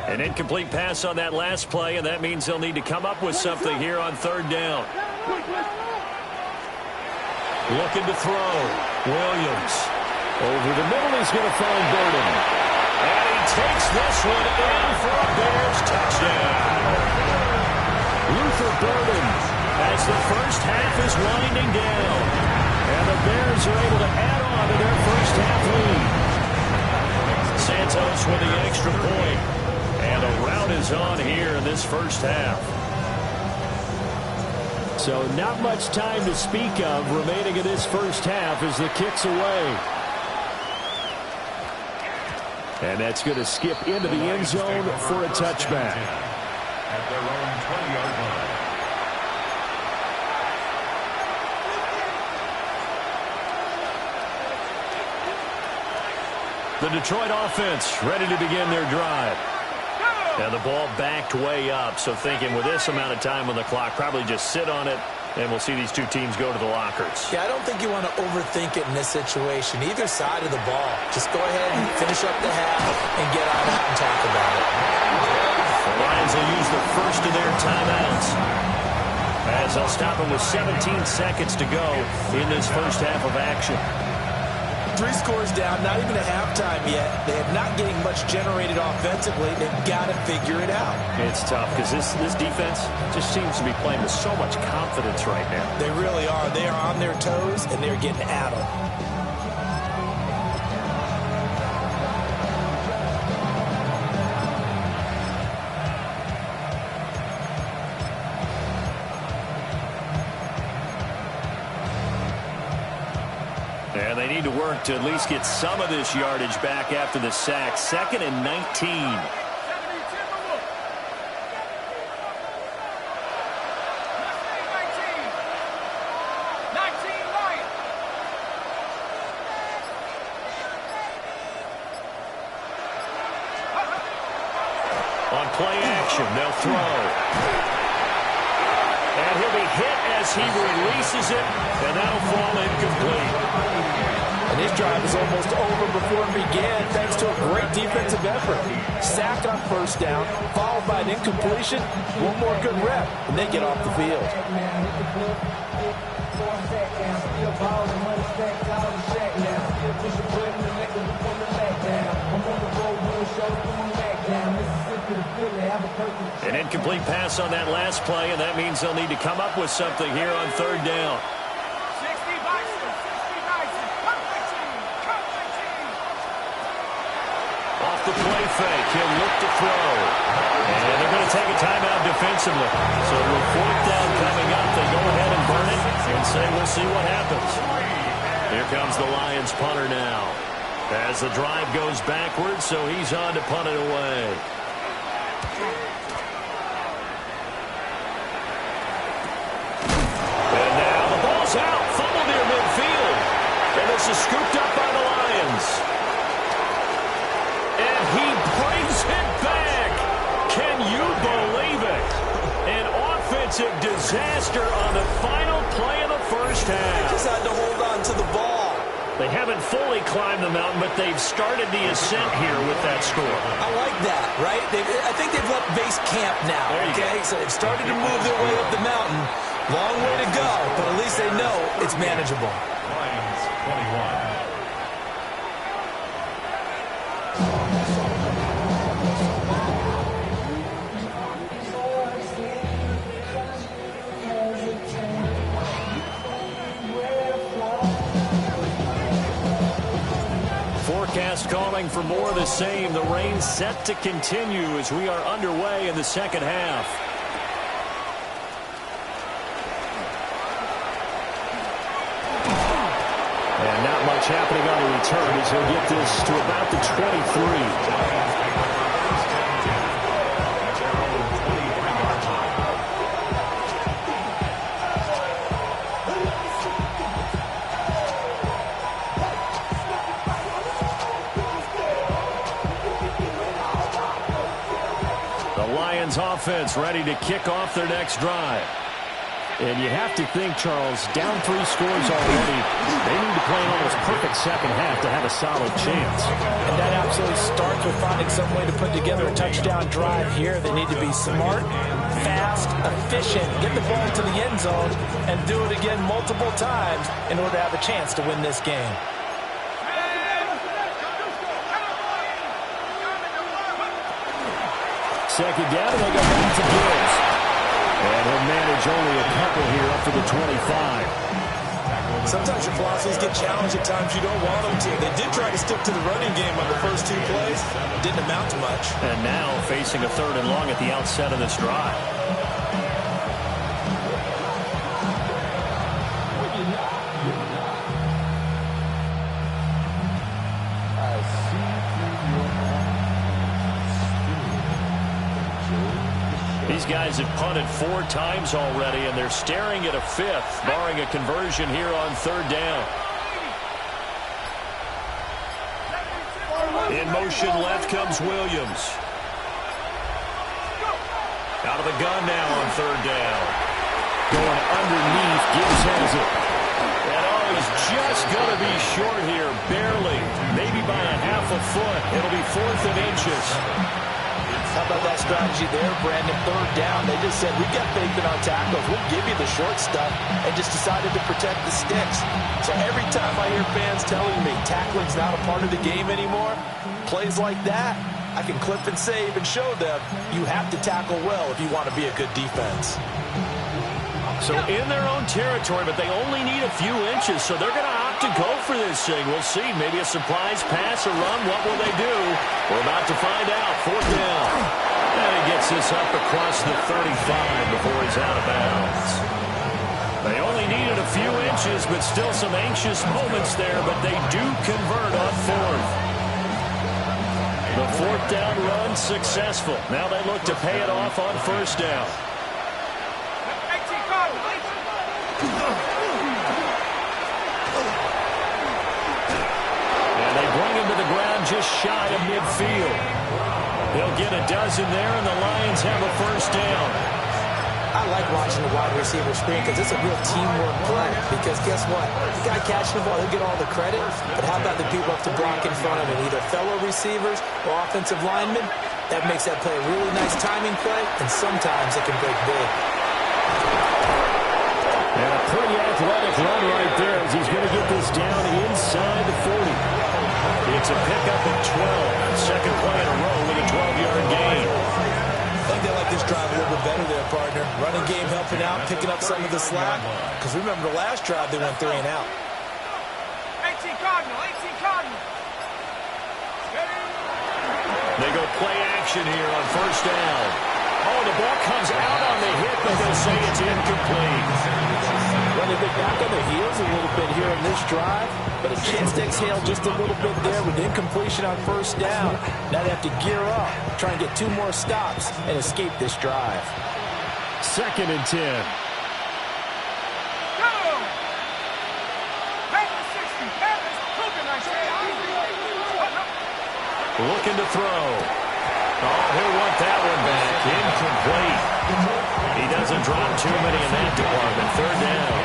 An incomplete pass on that last play, and that means they'll need to come up with something here on 3rd down. Looking to throw. Williams. Over the middle, he's going to find Burden. And he takes this one in for a Bears touchdown. Luther Burden as the first half is winding down. And the Bears are able to add on to their first half lead. Santos with the extra point. And a rout is on here in this first half. So not much time to speak of remaining in this first half as the kick's away. And that's going to skip into the end zone for a touchback. At their own 20-yard line. The Detroit offense ready to begin their drive. And the ball backed way up, so thinking with this amount of time on the clock, probably just sit on it, and we'll see these two teams go to the lockers. Yeah, I don't think you want to overthink it in this situation. Either side of the ball. Just go ahead and finish up the half and get on out and talk about it. The Lions will use the first of their timeouts as they'll stop them with 17 seconds to go in this first half of action. 3 scores down, not even a halftime yet. They are not getting much generated offensively. They've got to figure it out. It's tough because this defense just seems to be playing with so much confidence right now. They really are. They are on their toes, and they're getting at them. And they need to work to at least get some of this yardage back after the sack. 2nd and 19. On play action, they'll throw. And he'll be hit as he releases it, and that'll fall incomplete. And his drive is almost over before it began, thanks to a great defensive effort. Sack on first down, followed by an incompletion. One more good rep, and they get off the field. An incomplete pass on that last play, and that means they'll need to come up with something here on 3rd down. Off the play fake, he'll look to throw. And they're going to take a timeout defensively. So with 4th down coming up, they go ahead and burn it and say we'll see what happens. Here comes the Lions punter now. As the drive goes backwards, so he's on to punt it away. And now the ball's out, fumbled near midfield. And this is scooped up by the Lions. And he brings it back. Can you believe it? An offensive disaster on the final play of the first half. Just had to hold on to the ball. They haven't fully climbed the mountain, but they've started the ascent here with that score. I like that, right? I think they've left base camp now, okay? So they've started to move their way up the mountain. Long way to go, but at least they know it's manageable. Lions 21. Forecast calling for more of the same. The rain set to continue as we are underway in the second half. And not much happening on the return as he'll get this to about the 23. Offense ready to kick off their next drive. And you have to think, Charles, down 3 scores already. They need to play an almost perfect second half to have a solid chance. And that absolutely starts with finding some way to put together a touchdown drive here. They need to be smart, fast, efficient, get the ball to the end zone, and do it again multiple times in order to have a chance to win this game. Second down, and they go back to Gibbs. And he'll manage only a couple here up to the 25. Sometimes your philosophies get challenged at times you don't want them to. They did try to stick to the running game on the first 2 plays. It didn't amount to much. And now facing a 3rd and long at the outset of this drive. These guys have punted 4 times already, and they're staring at a 5th, barring a conversion here on 3rd down. In motion left comes Williams. Out of the gun now on 3rd down. Going underneath, Gibbs has it. And he's just going to be short here, barely, maybe by a half a foot. It'll be 4th and inches. How about that strategy there, Brandon? 3rd down, they just said, we've got faith in our tackles. We'll give you the short stuff, and just decided to protect the sticks. So every time I hear fans telling me tackling's not a part of the game anymore, plays like that, I can clip and save and show them you have to tackle well if you want to be a good defense. So in their own territory, but they only need a few inches, so they're going to opt to go for this thing. We'll see. Maybe a surprise pass or run. What will they do? We're about to find out. 4th down. And he gets this up across the 35 before he's out of bounds. They only Only needed a few inches, but still some anxious moments there, but they do convert on fourth. The fourth down run successful. Now they look to pay it off on first down. And they bring him to the ground just shy of midfield. They'll get a dozen there, and the Lions have a first down. I like watching the wide receiver screen because it's a real teamwork play. Because guess what? The guy catching the ball, he'll get all the credit. But how about the people up to block in front of him, either fellow receivers or offensive linemen? That makes that play a really nice timing play, and sometimes it can break big. And a pretty athletic run right there as he's going to get this down inside the 40. It's a pickup at 12. Second play in a row with a 12-yard gain. I think they like this drive a little bit better there, partner. Running game helping out, picking up some of the slack. Because remember, the last drive they went 3 and out. 18 Cardinal, 18 Cardinal. They go play action here on first down. Oh, the ball comes out on the hit, but they'll say it's incomplete. Well, they've been back on their heels a little bit here in this drive, but a chance to exhale just a little bit there with incompletion on first down. Now they have to gear up, try and get 2 more stops, and escape this drive. Second and 10. Go! Pass 60, pass, cooking, I say. Looking to throw. Oh, he'll want that one back. Incomplete. He doesn't drop too many in that department. Third down.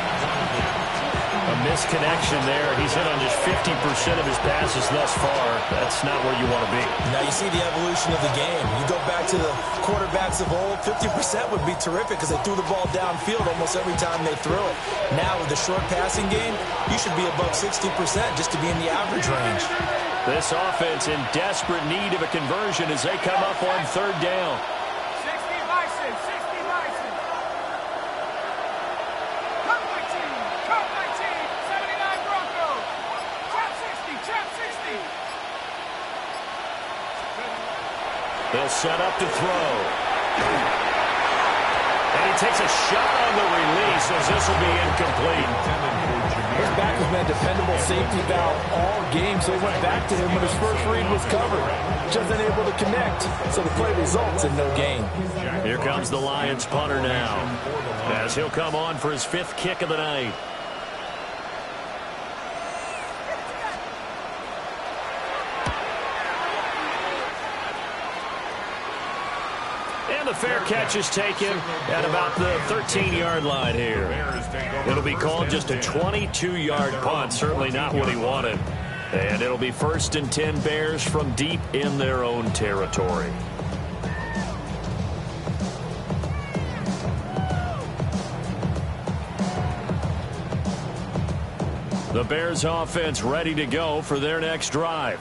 A misconnection there. He's hit on just 50% of his passes thus far. That's not where you want to be. Now you see the evolution of the game. You go back to the quarterbacks of old, 50% would be terrific because they threw the ball downfield almost every time they threw it. Now with the short passing game, you should be above 60% just to be in the average range. This offense in desperate need of a conversion as they come up on third down. 60 Bison, 60 Bison. Cup 19, 79 Broncos. Trap 60, trap 60. They'll set up to throw. And he takes a shot on the release as this will be incomplete. His back has been a dependable safety valve all game, so he went back to him when his first read was covered. Just unable to connect, so the play results in no gain. Here comes the Lions punter now, as he'll come on for his 5th kick of the night. And the fair catch is taken at about the 13-yard line here. It'll be called just a 22-yard punt, certainly not what he wanted. And it'll be 1st and 10 Bears from deep in their own territory. The Bears offense ready to go for their next drive.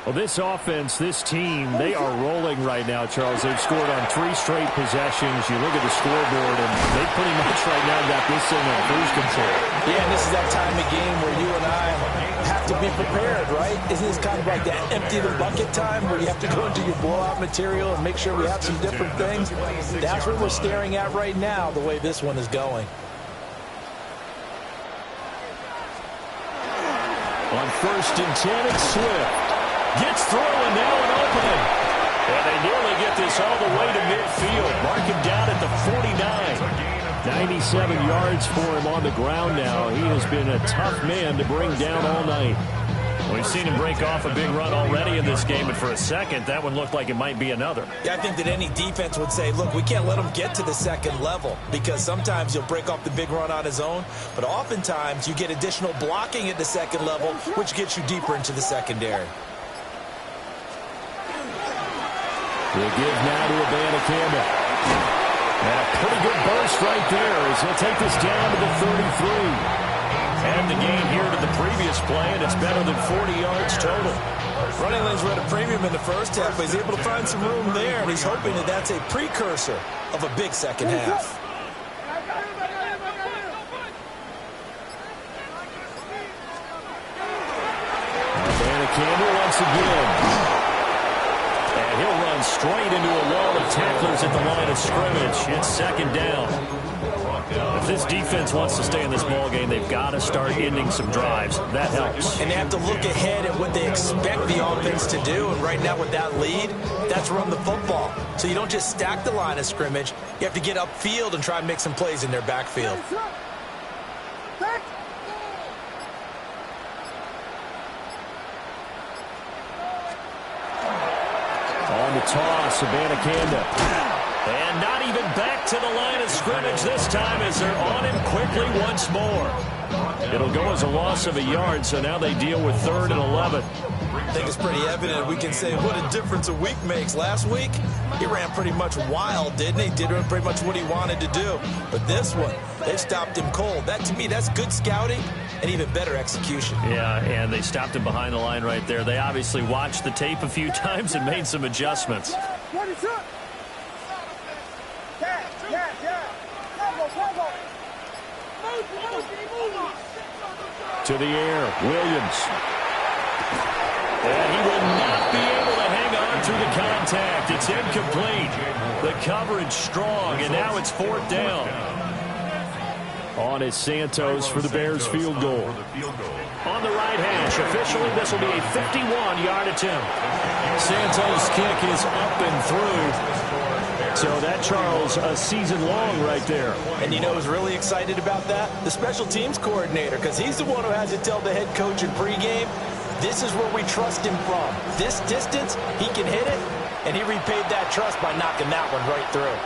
Well, this offense, this team, they are rolling right now, Charles. They've scored on 3 straight possessions. You look at the scoreboard, and they pretty much right now got this thing on cruise control. Yeah, and this is that time of game where you and I have to be prepared, right? Isn't this kind of like that empty the bucket time where you have to go into your blowout material and make sure we have some different things? That's what we're staring at right now, the way this one is going. On 1st and 10, it's Swift. Gets through and now an opening. And they nearly get this all the way to midfield. Mark him down at the 49. 97 yards for him on the ground now. He has been a tough man to bring down all night. We've seen him break off a big run already in this game, but for a second, that one looked like it might be another. Yeah, I think that any defense would say, look, we can't let him get to the second level because sometimes he'll break off the big run on his own, but oftentimes you get additional blocking at the second level, which gets you deeper into the secondary. We'll give now to Campbell. And a pretty good burst right there as he'll take this down to the 33. And the gain here to the previous play, and it's better than 40 yards total. Running lanes were at a premium in the first half, but he's able to find some room there, and he's hoping that that's a precursor of a big second half. Campbell once again. And he'll run straight into a wall of tacklers at the line of scrimmage. It's second down. If this defense wants to stay in this ball game, they've got to start ending some drives. That helps. And they have to look ahead at what they expect the offense to do. And right now with that lead, that's run the football. So you don't just stack the line of scrimmage. You have to get upfield and try and make some plays in their backfield. On the toss, Abanikanda. And not even back to the line of scrimmage this time as they're on him quickly once more. It'll go as a loss of a yard, so now they deal with 3rd and 11. I think it's pretty evident. We can say what a difference a week makes. Last week, he ran pretty much wild, didn't he? Did pretty much what he wanted to do. But this one, they've stopped him cold. That, to me, that's good scouting and even better execution. Yeah, and they stopped him behind the line right there. They obviously watched the tape a few times and made some adjustments. To the air, Williams. And he will not be able to hang on through the contact. It's incomplete. The coverage strong, and now it's 4th down. On is Santos for the Bears field goal. On the right hash, officially this will be a 51-yard attempt. Santos' kick is up and through. So that, Charles, a season long right there. And you know who's really excited about that? The special teams coordinator, because he's the one who has to tell the head coach in pregame, this is where we trust him from. This distance, he can hit it, and he repaid that trust by knocking that one right through.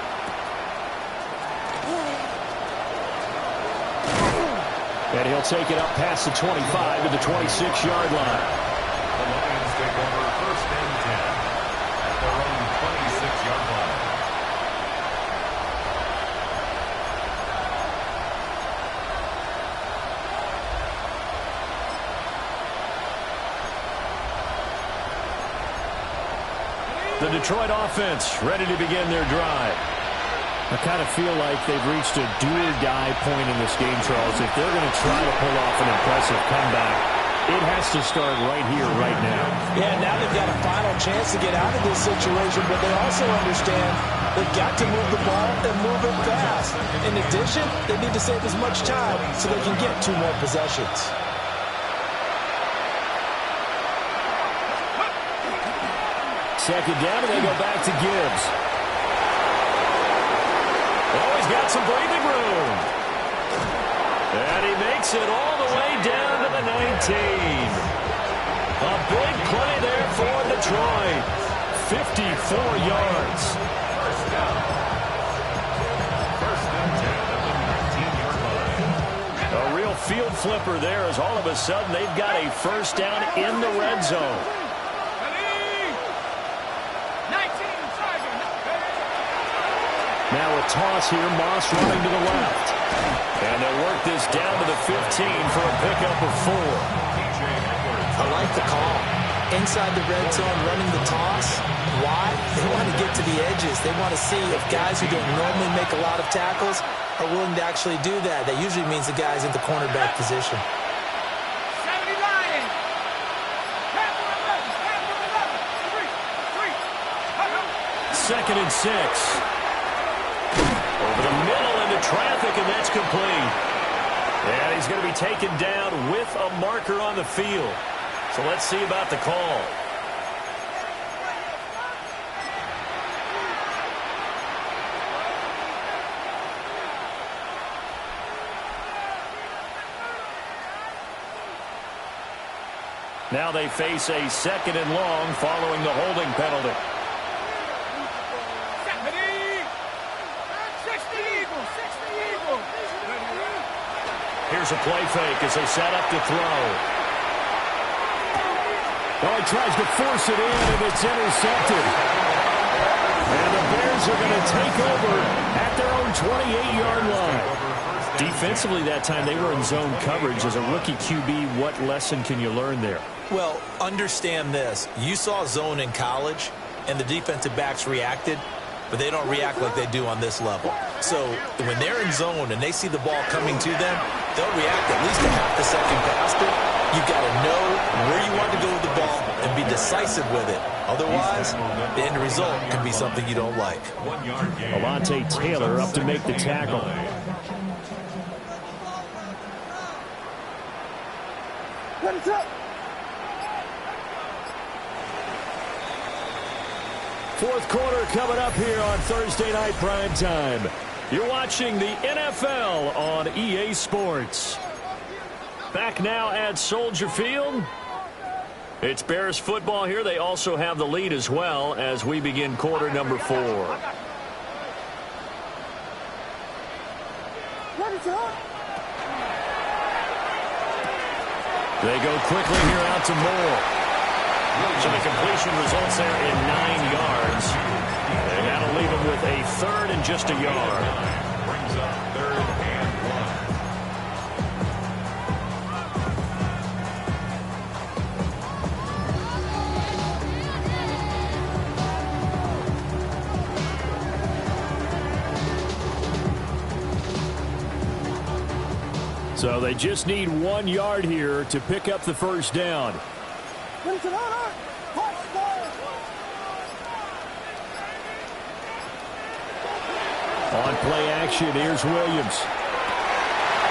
And he'll take it up past the 25 to the 26-yard line. The Lions take over 1st and 10 at their own 26-yard line. The Detroit offense ready to begin their drive. I kind of feel like they've reached a do-or-die point in this game, Charles. If they're going to try to pull off an impressive comeback, it has to start right here, right now. Yeah, now they've got a final chance to get out of this situation, but they also understand they've got to move the ball and move it fast. In addition, they need to save as much time so they can get 2 more possessions. Second down, and they go back to Gibbs. Oh, he's got some breathing room. And he makes it all the way down to the 19. A big play there for Detroit. 54 yards. First down. 1st and 10 at the 19-yard line. A real field flipper there as all of a sudden they've got a first down in the red zone. Now a toss here, Moss running to the left. And they'll work this down to the 15 for a pickup of 4. I like the call. Inside the red zone, running the toss. Why? They want to get to the edges. They want to see if guys who don't normally make a lot of tackles are willing to actually do that. That usually means the guy's in the cornerback position. 70 Lions. 2nd and 6. Over the middle into traffic, and that's complete. And he's going to be taken down with a marker on the field. So let's see about the call. Now they face a 2nd and long following the holding penalty. Here's a play fake as they set up to throw. Oh, he tries to force it in, and it's intercepted. And the Bears are going to take over at their own 28-yard line. Defensively that time, they were in zone coverage. As a rookie QB, what lesson can you learn there? Well, understand this. You saw zone in college, and the defensive backs reacted, but they don't react like they do on this level. So when they're in zone and they see the ball coming to them, they'll react at least a half a second past it. You've got to know where you want to go with the ball and be decisive with it. Otherwise, the end result can be something you don't like. Alontae Taylor up to make the tackle. Fourth quarter coming up here on Thursday Night Primetime. You're watching the NFL on EA Sports. Back now at Soldier Field. It's Bears football here. They also have the lead as well as we begin quarter number 4. They go quickly here out to Moore. So the completion results there in 9 yards. And that'll leave him with a third and just a yard. Brings up third and 1. So they just need 1 yard here to pick up the first down. On play action, here's Williams.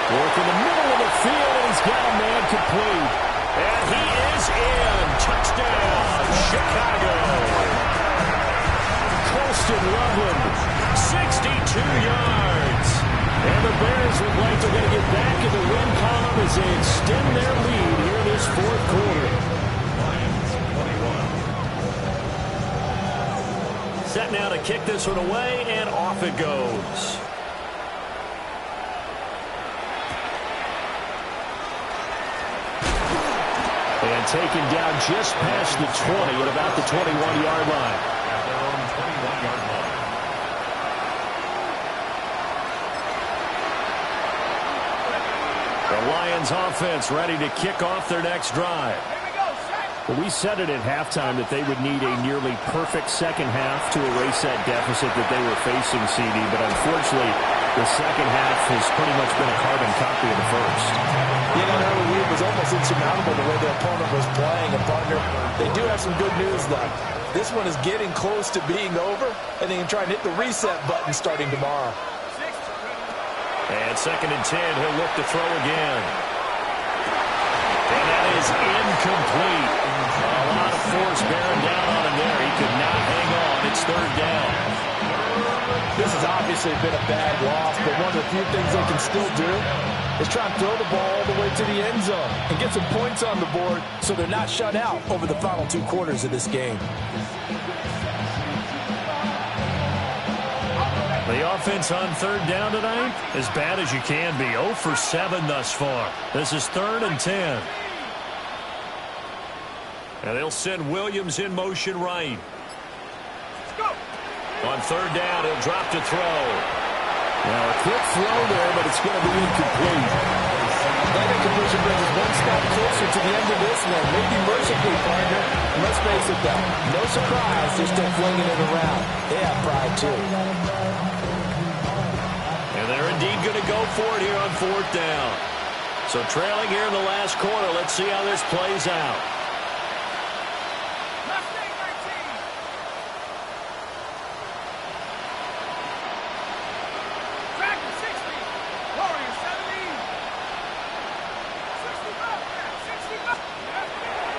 Work in the middle of the field, and he's got a man complete. And he is in. Touchdown, Chicago. Colston Loveland, 62 yards. And the Bears look like they're going to get back in the win column as they extend their lead here in this fourth quarter. Set now to kick this one away, and off it goes. And taken down just past the 20 at about the 21-yard line. At their own 21-yard line. The Lions offense ready to kick off their next drive. Well, we said it at halftime that they would need a nearly perfect second half to erase that deficit that they were facing, CD, but unfortunately the second half has pretty much been a carbon copy of the first. You know, it was almost insurmountable the way the opponent was playing. And, partner, they do have some good news, though. This one is getting close to being over, and they can try and hit the reset button starting tomorrow. And 2nd and 10, he'll look to throw again. And that is incomplete. A lot of force bearing down on him there. He could not hang on. It's 3rd down. This has obviously been a bad loss, but one of the few things they can still do is try and throw the ball all the way to the end zone and get some points on the board so they're not shut out over the final 2 quarters of this game. The offense on 3rd down tonight, as bad as you can be. 0 for 7 thus far. This is 3rd and 10. And they'll send Williams in motion right. On 3rd down, he'll drop to throw. Now a quick throw there, but it's going to be incomplete. That incompletion brings us one step closer to the end of this one. Maybe mercifully, partner. And let's face it, though. No surprise, they're still flinging it around. They have pride, too. And they're indeed going to go for it here on 4th down. So trailing here in the last quarter, let's see how this plays out.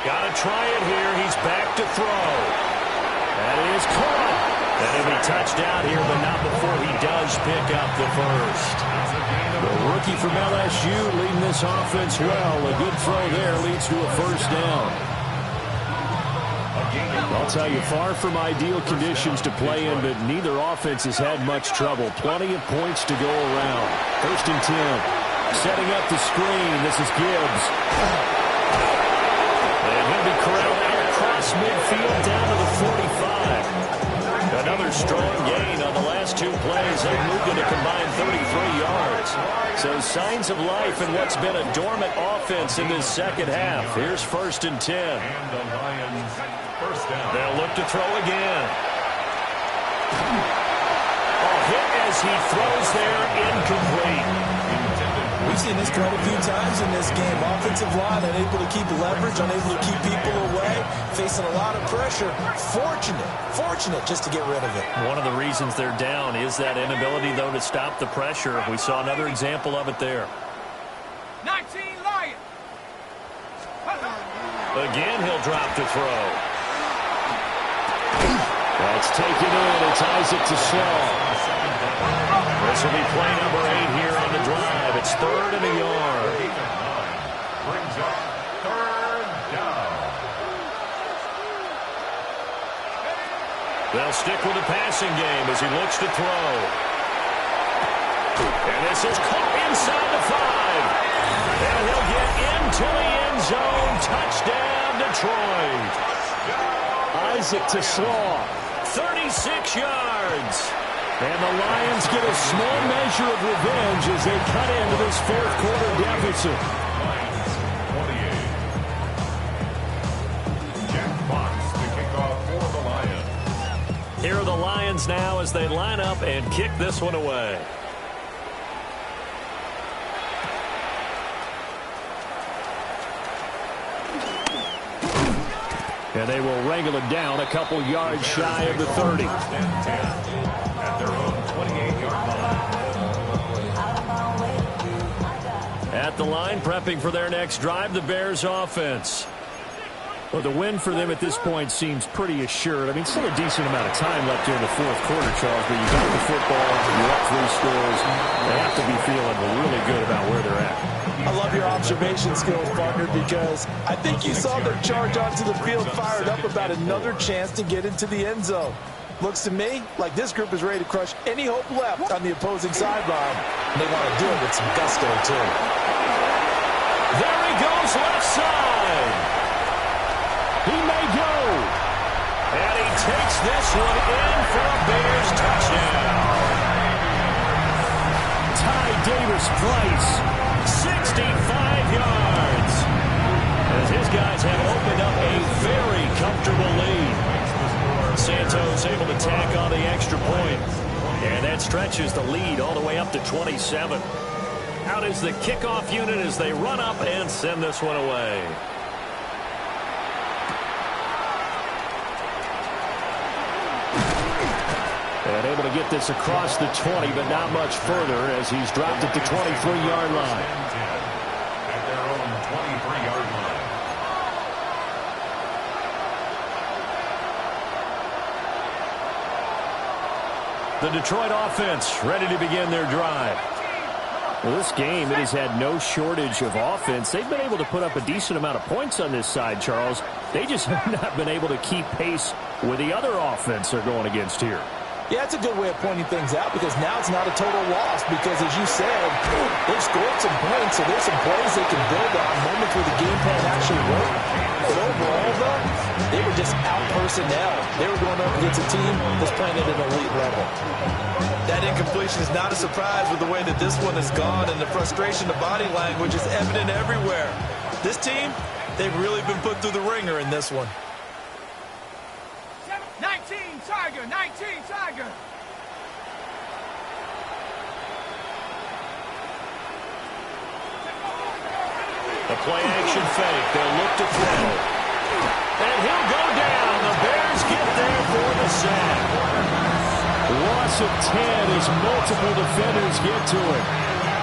Got to try it here. He's back to throw. That is caught. And he'll be touchdown here, but not before he does pick up the first. The rookie from LSU leading this offense well. A good throw there leads to a first down. I'll tell you, far from ideal conditions to play in, but neither offense has had much trouble. Plenty of points to go around. 1st and 10. Setting up the screen. This is Gibbs. And he'll be corralled out across midfield down to the 45. Another strong gain on the last 2 plays. They've moved it a combined 33 yards. So signs of life in what's been a dormant offense in this second half. Here's 1st and 10. And the Lions, first down. They'll look to throw again. A hit as he throws there, incomplete. We've seen this quite a few times in this game. Offensive line unable to keep leverage, unable to keep people away, facing a lot of pressure. Fortunate just to get rid of it. One of the reasons they're down is that inability, though, to stop the pressure. We saw another example of it there. 19 Lions. Again, he'll drop to throw. That's taken in. It's Isaac to Slaw. This will be play number 8 here on the drive. It's 3rd and a yard. Brings up 3rd down. They'll stick with the passing game as he looks to throw. And this is caught inside the 5. And he'll get into the end zone. Touchdown, Detroit. Isaac to Slaw. 36 yards. And the Lions get a small measure of revenge as they cut into this 4th quarter deficit. Lions 28. Jack Fox to kick off for the Lions. Here are the Lions now as they line up and kick this one away. And they will wrangle it down a couple yards shy of the 30. First and 10 at their own 28-yard line. At the line, prepping for their next drive, the Bears offense. Well, the win for them at this point seems pretty assured. I mean, still a decent amount of time left here in the 4th quarter, Charles, but you got the football, you're up 3 scores. They have to be feeling really good about where they're at. I love your observation skills, partner, because I think you saw them charge onto the field fired up about another chance to get into the end zone. Looks to me like this group is ready to crush any hope left on the opposing sideline. And they want to do it with some gusto, too. There he goes, left side. He may go. And he takes this one in for a Bears touchdown. Ty Davis-Price, 65 yards. As his guys have opened up a very comfortable lead. Santos able to tack on the extra point. And that stretches the lead all the way up to 27. Out is the kickoff unit as they run up and send this one away. And able to get this across the 20, but not much further as he's dropped at the 23-yard line. At their own 23-yard line. The Detroit offense ready to begin their drive. Well, this game, it has had no shortage of offense. They've been able to put up a decent amount of points on this side, Charles. They just have not been able to keep pace with the other offense they're going against here. Yeah, it's a good way of pointing things out because now it's not a total loss because, as you said, they've scored some points, so there's some plays they can build on, moments where the game plan actually worked. But overall, though, they were just out-personnel. They were going up against a team that's playing at an elite level. That incompletion is not a surprise with the way that this one has gone, and the frustration, the body language is evident everywhere. This team, they've really been put through the ringer in this one. 19 Tiger, 19 Tiger. The play action fake. They'll look to throw. And he'll go down. The Bears get there for the sack. Loss of 10 as multiple defenders get to it.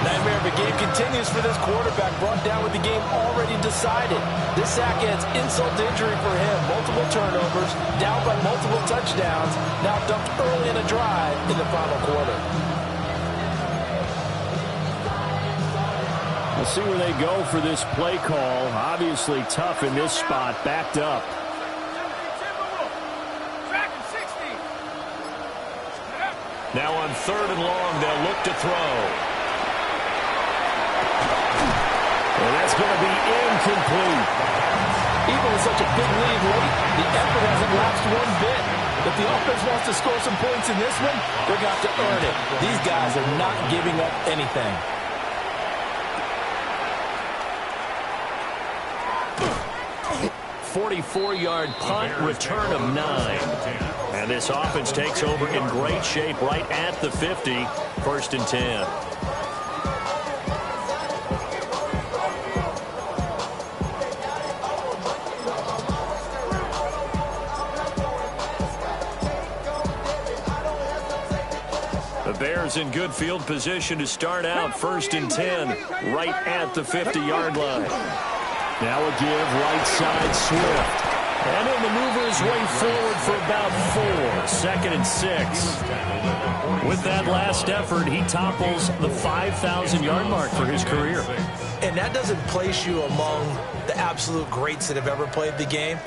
Nightmare of a game continues for this quarterback, brought down with the game already decided. This sack adds insult to injury for him. Multiple turnovers, down by multiple touchdowns, now dumped early in a drive in the final quarter. We'll see where they go for this play call. Obviously tough in this spot, backed up. Now on 3rd and long, they'll look to throw. And that's going to be incomplete. Even with such a big lead late, the effort hasn't lapsed one bit. If the offense wants to score some points in this one, they're going to have to earn it. These guys are not giving up anything. A 44-yard punt, return of 9. And this offense takes over in great shape right at the 50, 1st and 10. The Bears in good field position to start out 1st and 10 right at the 50-yard line. Now a give, right side, Swift. And he'll maneuver his way forward for about 4. 2nd and 6. With that last effort, he topples the 5,000-yard mark for his career. And that doesn't place you among the absolute greats that have ever played the game,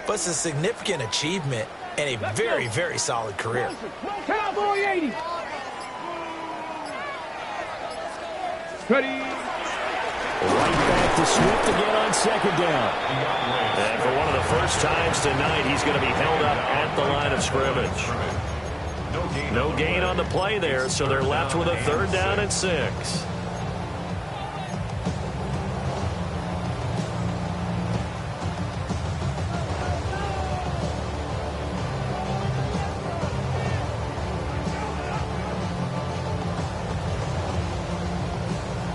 but it's a significant achievement and a very, very solid career. Cowboy 80. Ready. Right back to Swift again on 2nd down. And for one of the first times tonight, he's going to be held up at the line of scrimmage. No gain on the play there, so they're left with a 3rd down and 6.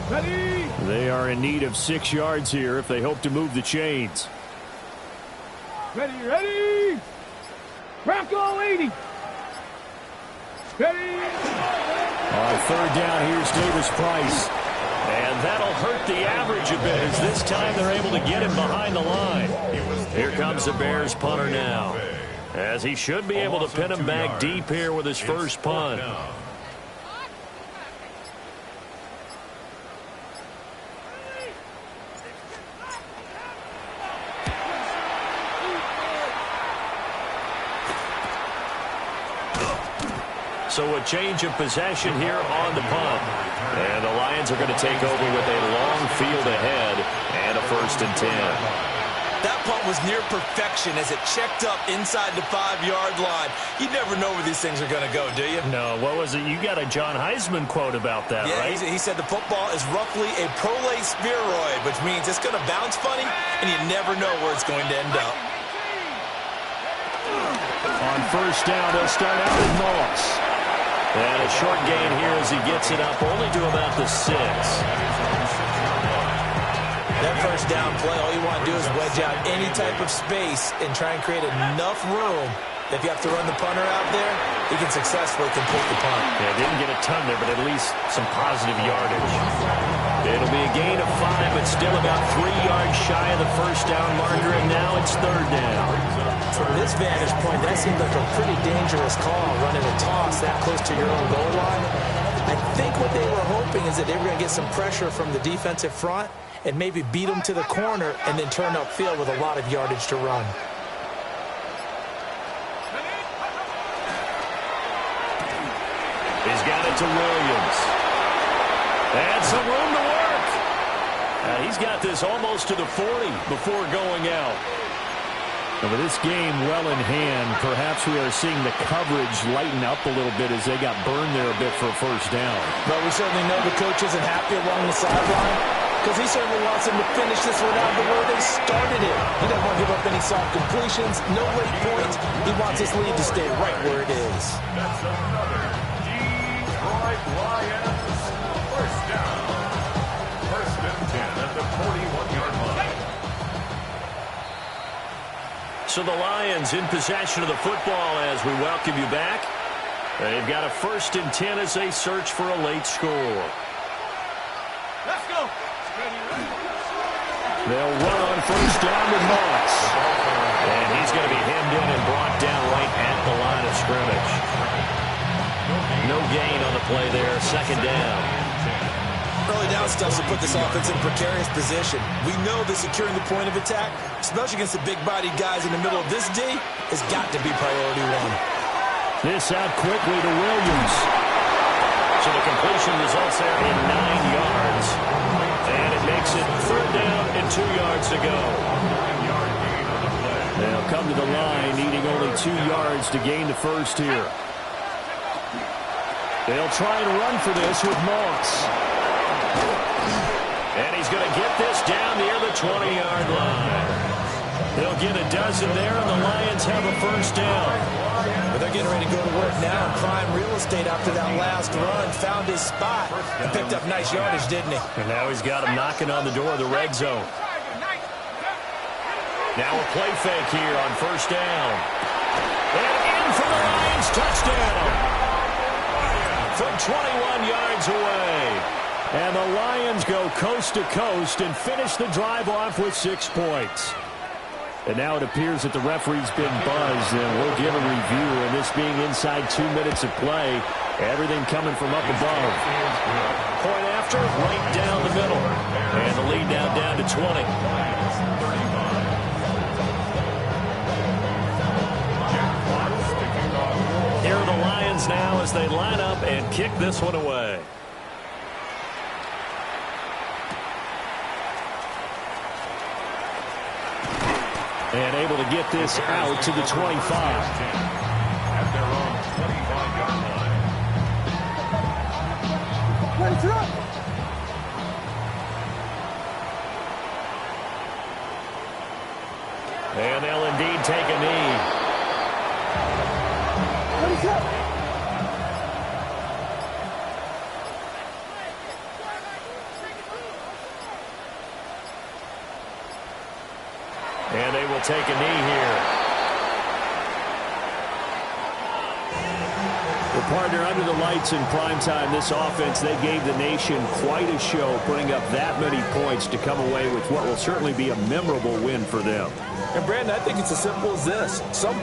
Ready. They are in need of 6 yards here if they hope to move the chains. Ready. Bronco 80. Ready. On 3rd down, here's Davis Price. And that'll hurt the average a bit as this time they're able to get him behind the line. Here comes the Bears punter now, as he should be able to pin him back deep here with his first punt. So a change of possession here on the punt. And the Lions are going to take over with a long field ahead and a 1st and 10. That punt was near perfection as it checked up inside the 5-yard line. You never know where these things are going to go, do you? No, what was it? You got a John Heisman quote about that, yeah, right? He said the football is roughly a prolate spheroid, which means it's going to bounce funny, and you never know where it's going to end up. On 1st down, they'll start out with Moss. And a short gain here as he gets it up only to about the 6. That 1st down play, all you want to do is wedge out any type of space and try and create enough room. If you have to run the punter out there, he can successfully complete the punt. Yeah, didn't get a ton there, but at least some positive yardage. It'll be a gain of 5, but still about 3 yards shy of the 1st down marker, and now it's 3rd down. From this vantage point, that seemed like a pretty dangerous call, running a toss that close to your own goal line. I think what they were hoping is that they were going to get some pressure from the defensive front and maybe beat them to the corner and then turn upfield with a lot of yardage to run. He's got it to Williams. And some room to work. He's got this almost to the 40 before going out. And with this game well in hand, perhaps we are seeing the coverage lighten up a little bit as they got burned there a bit for a 1st down. But we certainly know the coach isn't happy along the sideline because he certainly wants them to finish this one out the way they started it. He doesn't want to give up any soft completions, no late points. He wants his lead to stay right where it is. That's another Detroit Lions 1st down. 1st and 10 at the 41-yard line. So the Lions in possession of the football as we welcome you back. They've got a 1st and 10 as they search for a late score. Let's go. They'll run on 1st down with Moss. And he's going to be hemmed in and brought down right at the line of scrimmage. No gain on the play there. 2nd down. Early down stuff to put this offense in precarious position. We know that securing the point of attack, especially against the big-bodied guys in the middle of this D, has got to be priority 1. This out quickly to Williams. So the completion results there in 9 yards. And it makes it 3rd down and 2 yards to go. They'll come to the line needing only 2 yards to gain the 1st here. They'll try and run for this with Moss. And he's going to get this down near the 20-yard line. They'll get a dozen there, and the Lions have a 1st down. But they're getting ready to go to work now in prime real estate after that last run. Found his spot and picked up nice yardage, didn't he? And now he's got him knocking on the door of the red zone. Now a play fake here on 1st down. And in for the Lions, touchdown. From 21 yards away. And the Lions go coast to coast and finish the drive off with 6 points. And now it appears that the referee's been buzzed, and we'll give a review. And this being inside 2 minutes of play, everything coming from up above. Point after, right down the middle. And the lead now down to 20. Here are the Lions now as they line up and kick this one away. And able to get this out to the 25. At their own 25-yard line. And they'll indeed take a knee. And they will take a knee here. Well, partner, under the lights in primetime, this offense, they gave the nation quite a show, putting up that many points to come away with what will certainly be a memorable win for them. And, Brandon, I think it's as simple as this. Some